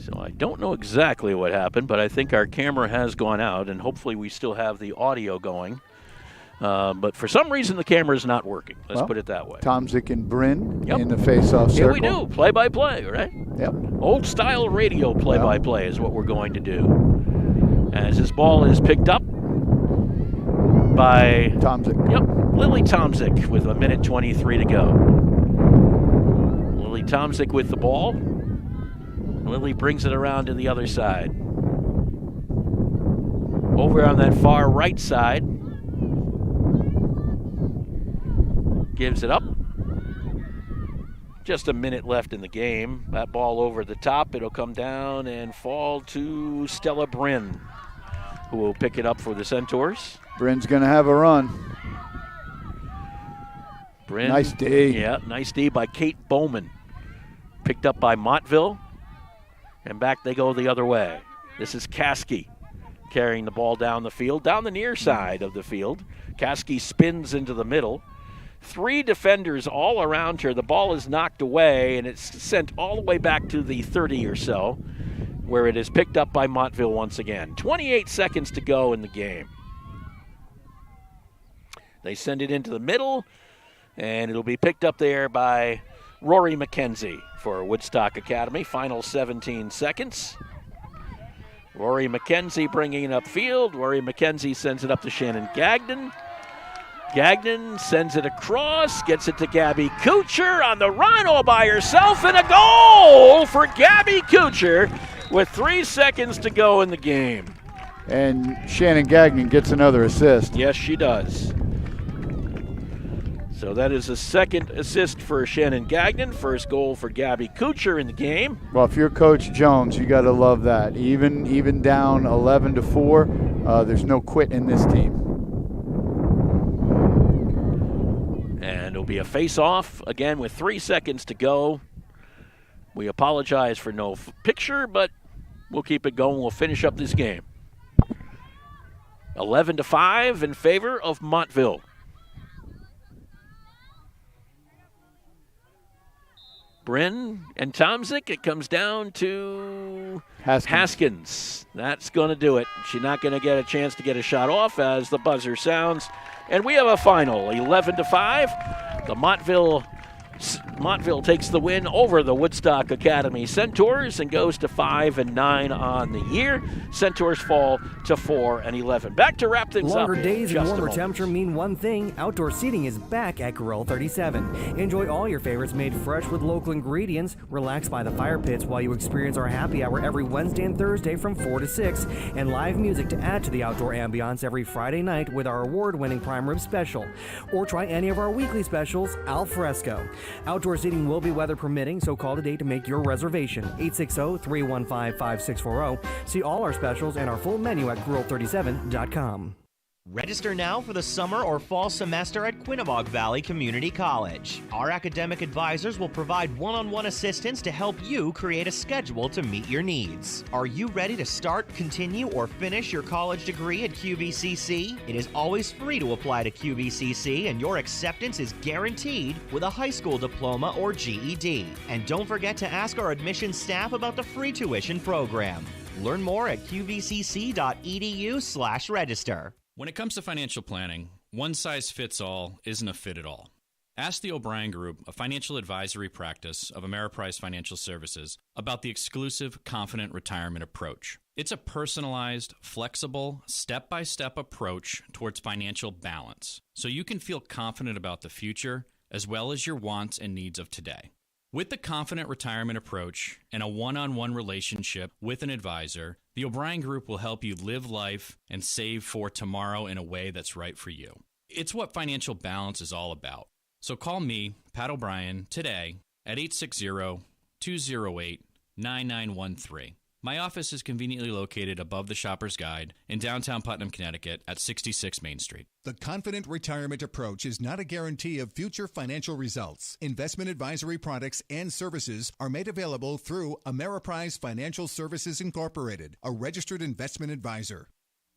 So I don't know exactly what happened, but I think our camera has gone out, and hopefully we still have the audio going. But for some reason, the camera is not working. Let's put it that way. Tomczyk and Brynn in the face-off circle. Here we do, play-by-play, right? Yep. Old-style radio play-by-play is what we're going to do. As this ball is picked up by Tomczyk. Yep, Lily Tomczyk with 1:23 to go. Lily Tomzik with the ball. Lily brings it around to the other side. Over on that far right side. Gives it up. Just a minute left in the game. That ball over the top. It'll come down and fall to Stella Brynn, who will pick it up for the Centaurs. Brynn's going to have a run. Brynn. Nice D. Yeah, nice D by Kate Bowman. Picked up by Montville. And back they go the other way. This is Caskey carrying the ball down the field, down the near side of the field. Caskey spins into the middle. 3 defenders all around her. The ball is knocked away, and it's sent all the way back to the 30 or so, where it is picked up by Montville once again. 28 seconds to go in the game. They send it into the middle, and it'll be picked up there by Rory McKenzie for Woodstock Academy. Final 17 seconds. Rory McKenzie bringing it upfield. Rory McKenzie sends it up to Shannon Gagnon. Gagnon sends it across, gets it to Gabby Kuchar on the run all by herself, and a goal for Gabby Kuchar with 3 seconds to go in the game. And Shannon Gagnon gets another assist. Yes, she does. So that is a second assist for Shannon Gagnon. First goal for Gabby Kuchar in the game. Well, if you're Coach Jones, you got to love that. Even down 11-4, there's no quit in this team. And it'll be a face-off again with 3 seconds to go. We apologize for no picture, but we'll keep it going. We'll finish up this game. 11-5 in favor of Montville. Brynn and Tomzik, it comes down to Haskins. That's going to do it. She's not going to get a chance to get a shot off as the buzzer sounds. And we have a final, 11-5. The Montville takes the win over the Woodstock Academy Centaurs and goes to 5-9 on the year. Centaurs fall to 4-11. Back to wrap things up. Longer days and warmer temperature mean one thing. Outdoor seating is back at Grill 37. Enjoy all your favorites made fresh with local ingredients. Relax by the fire pits while you experience our happy hour every Wednesday and Thursday from 4 to 6. And live music to add to the outdoor ambiance every Friday night with our award-winning prime rib special. Or try any of our weekly specials al fresco. Outdoor seating will be weather permitting, so call today to make your reservation. 860-315-5640. See all our specials and our full menu at grill37.com. Register now for the summer or fall semester at Quinnebog Valley Community College. Our academic advisors will provide one-on-one assistance to help you create a schedule to meet your needs. Are you ready to start, continue, or finish your college degree at QVCC? It is always free to apply to QVCC, and your acceptance is guaranteed with a high school diploma or GED. And don't forget to ask our admissions staff about the free tuition program. Learn more at qvcc.edu/register. When it comes to financial planning, one size fits all isn't a fit at all. Ask the O'Brien Group, a financial advisory practice of Ameriprise Financial Services, about the exclusive Confident Retirement approach. It's a personalized, flexible, step-by-step approach towards financial balance, so you can feel confident about the future as well as your wants and needs of today. With the Confident Retirement approach and a one-on-one relationship with an advisor, the O'Brien Group will help you live life and save for tomorrow in a way that's right for you. It's what financial balance is all about. So call me, Pat O'Brien, today at 860-208-9913. My office is conveniently located above the Shopper's Guide in downtown Putnam, Connecticut at 66 Main Street. The Confident Retirement approach is not a guarantee of future financial results. Investment advisory products and services are made available through Ameriprise Financial Services Incorporated, a registered investment advisor.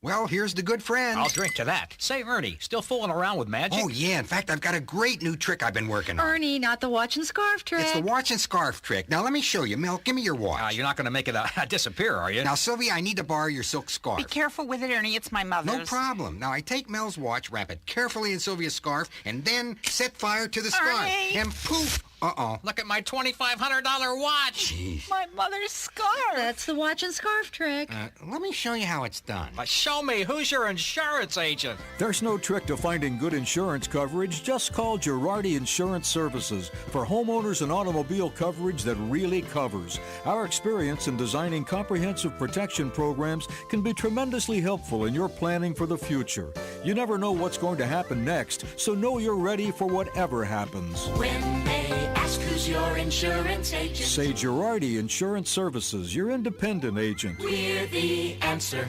Well, here's the good friend. I'll drink to that. Say, Ernie, still fooling around with magic? Oh, yeah. In fact, I've got a great new trick I've been working on. Ernie, not the watch and scarf trick. It's the watch and scarf trick. Now, let me show you. Mel, give me your watch. You're not going to make it disappear, are you? Now, Sylvia, I need to borrow your silk scarf. Be careful with it, Ernie. It's my mother's. No problem. Now, I take Mel's watch, wrap it carefully in Sylvia's scarf, and then set fire to the scarf. Ernie! And poof! Uh-oh. Look at my $2,500 watch. Jeez. My mother's scarf. That's the watch and scarf trick. Let me show you how it's done. Show me, who's your insurance agent? There's no trick to finding good insurance coverage. Just call Girardi Insurance Services for homeowners and automobile coverage that really covers. Our experience in designing comprehensive protection programs can be tremendously helpful in your planning for the future. You never know what's going to happen next, so know you're ready for whatever happens. When they ask who's your insurance agent, Say Girardi Insurance Services, your independent agent. we're the answer.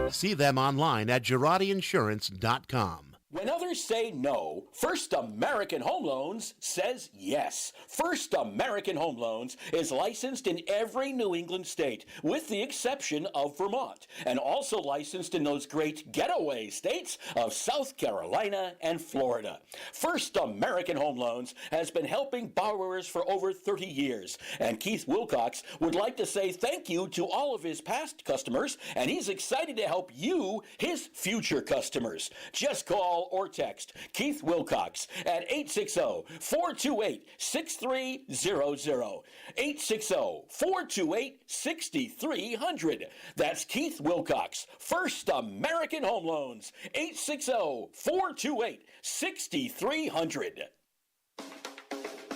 See them online at GirardiInsurance.com. When others say no, First American Home Loans says yes. First American Home Loans is licensed in every New England state, with the exception of Vermont, and also licensed in those great getaway states of South Carolina and Florida. First American Home Loans has been helping borrowers for over 30 years, and Keith Wilcox would like to say thank you to all of his past customers, and he's excited to help you, his future customers. Just call or text Keith Wilcox at 860-428-6300. 860-428-6300. That's Keith Wilcox, First American Home Loans. 860-428-6300.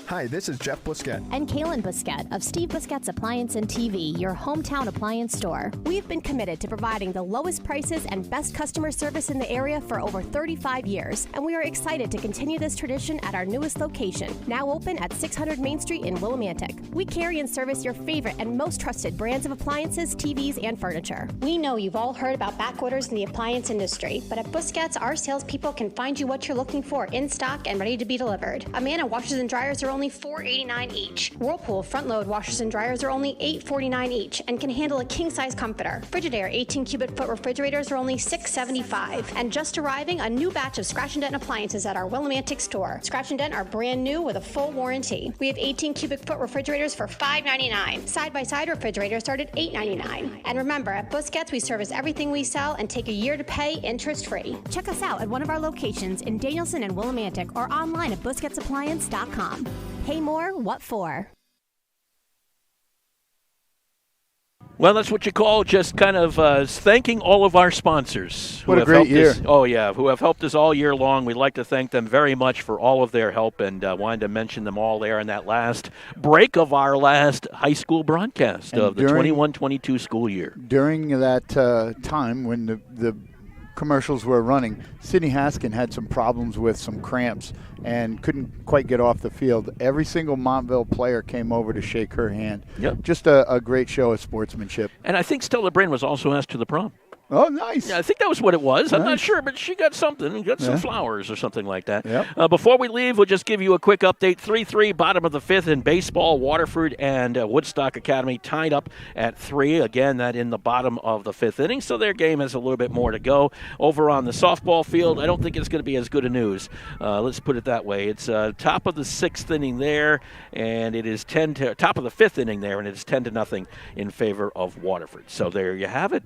Hi, this is Jeff Busquet. And Kaylin Busquet of Steve Busquet's Appliance and TV, your hometown appliance store. We've been committed to providing the lowest prices and best customer service in the area for over 35 years, and we are excited to continue this tradition at our newest location, now open at 600 Main Street in Willimantic. We carry and service your favorite and most trusted brands of appliances, TVs, and furniture. We know you've all heard about back orders in the appliance industry, but at Busquets, our salespeople can find you what you're looking for in stock and ready to be delivered. Amana washers and dryers are only $4.89 each. Whirlpool front-load washers and dryers are only $8.49 each and can handle a king-size comforter. Frigidaire 18 cubic foot refrigerators are only $6.75. And just arriving, a new batch of Scratch and Dent appliances at our Willimantic store. Scratch and Dent are brand new with a full warranty. We have 18 cubic foot refrigerators for $5.99. Side-by-side refrigerators start at $8.99. And remember, at Busquets, we service everything we sell and take a year to pay interest-free. Check us out at one of our locations in Danielson and Willimantic or online at BusquetsAppliance.com. Pay more, what for? Well, that's what you call just kind of thanking all of our sponsors. What a great year. Who have helped us all year long. We'd like to thank them very much for all of their help, and wanted to mention them all there in that last break of our last high school broadcast of the 21-22 school year. During that time when the commercials were running, Sidney Haskins had some problems with some cramps and couldn't quite get off the field. Every single Montville player came over to shake her hand. Yep. Just a great show of sportsmanship. And I think Stella Brynn was also asked to the prom. Oh, nice. Yeah, I think that was what it was. Nice. I'm not sure, but she got something. Got some flowers or something like that. Yep. Before we leave, we'll just give you a quick update. 3-3, bottom of the fifth in baseball. Waterford and Woodstock Academy tied up at 3. Again, that in the bottom of the fifth inning, so their game has a little bit more to go. Over on the softball field, I don't think it's going to be as good a news. Let's put it that way. It's top of the sixth inning there, and it is top of the fifth inning there, and it's 10-0 in favor of Waterford. So there you have it.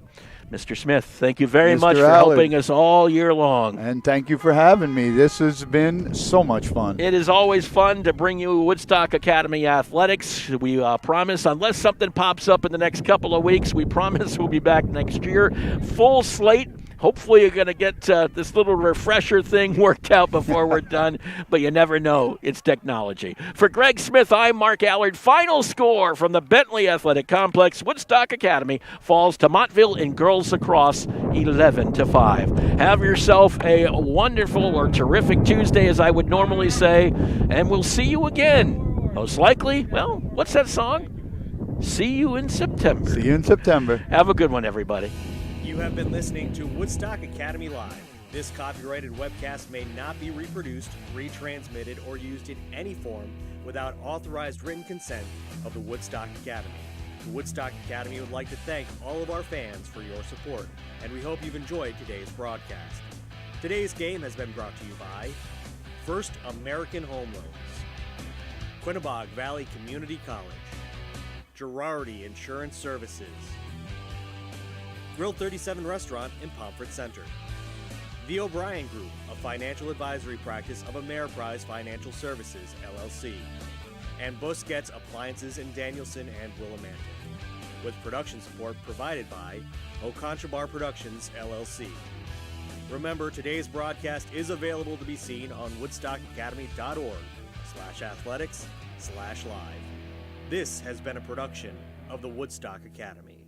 Mr. Smith, thank you very much for helping us all year long. And thank you for having me. This has been so much fun. It is always fun to bring you Woodstock Academy Athletics. We promise, unless something pops up in the next couple of weeks, we promise we'll be back next year. Full slate. Hopefully you're going to get this little refresher thing worked out before we're done, but you never know. It's technology. For Greg Smith, I'm Mark Allard. Final score from the Bentley Athletic Complex. Woodstock Academy falls to Montville in girls lacrosse 11-5. Have yourself a wonderful or terrific Tuesday, as I would normally say, and we'll see you again. Most likely, well, what's that song? See you in September. See you in September. Have a good one, everybody. You have been listening to Woodstock Academy Live. This copyrighted webcast may not be reproduced, retransmitted, or used in any form without authorized written consent of the Woodstock Academy. The Woodstock Academy would like to thank all of our fans for your support, and we hope you've enjoyed today's broadcast. Today's game has been brought to you by First American Home Loans, Quinebaug Valley Community College, Girardi Insurance Services, Grill 37 Restaurant in Pomfret Center, The O'Brien Group, a financial advisory practice of Ameriprise Financial Services, LLC, and Busquets Appliances in Danielson and Willimantic, with production support provided by O'Contrabar Productions, LLC. Remember, today's broadcast is available to be seen on woodstockacademy.org/athletics/live. This has been a production of the Woodstock Academy.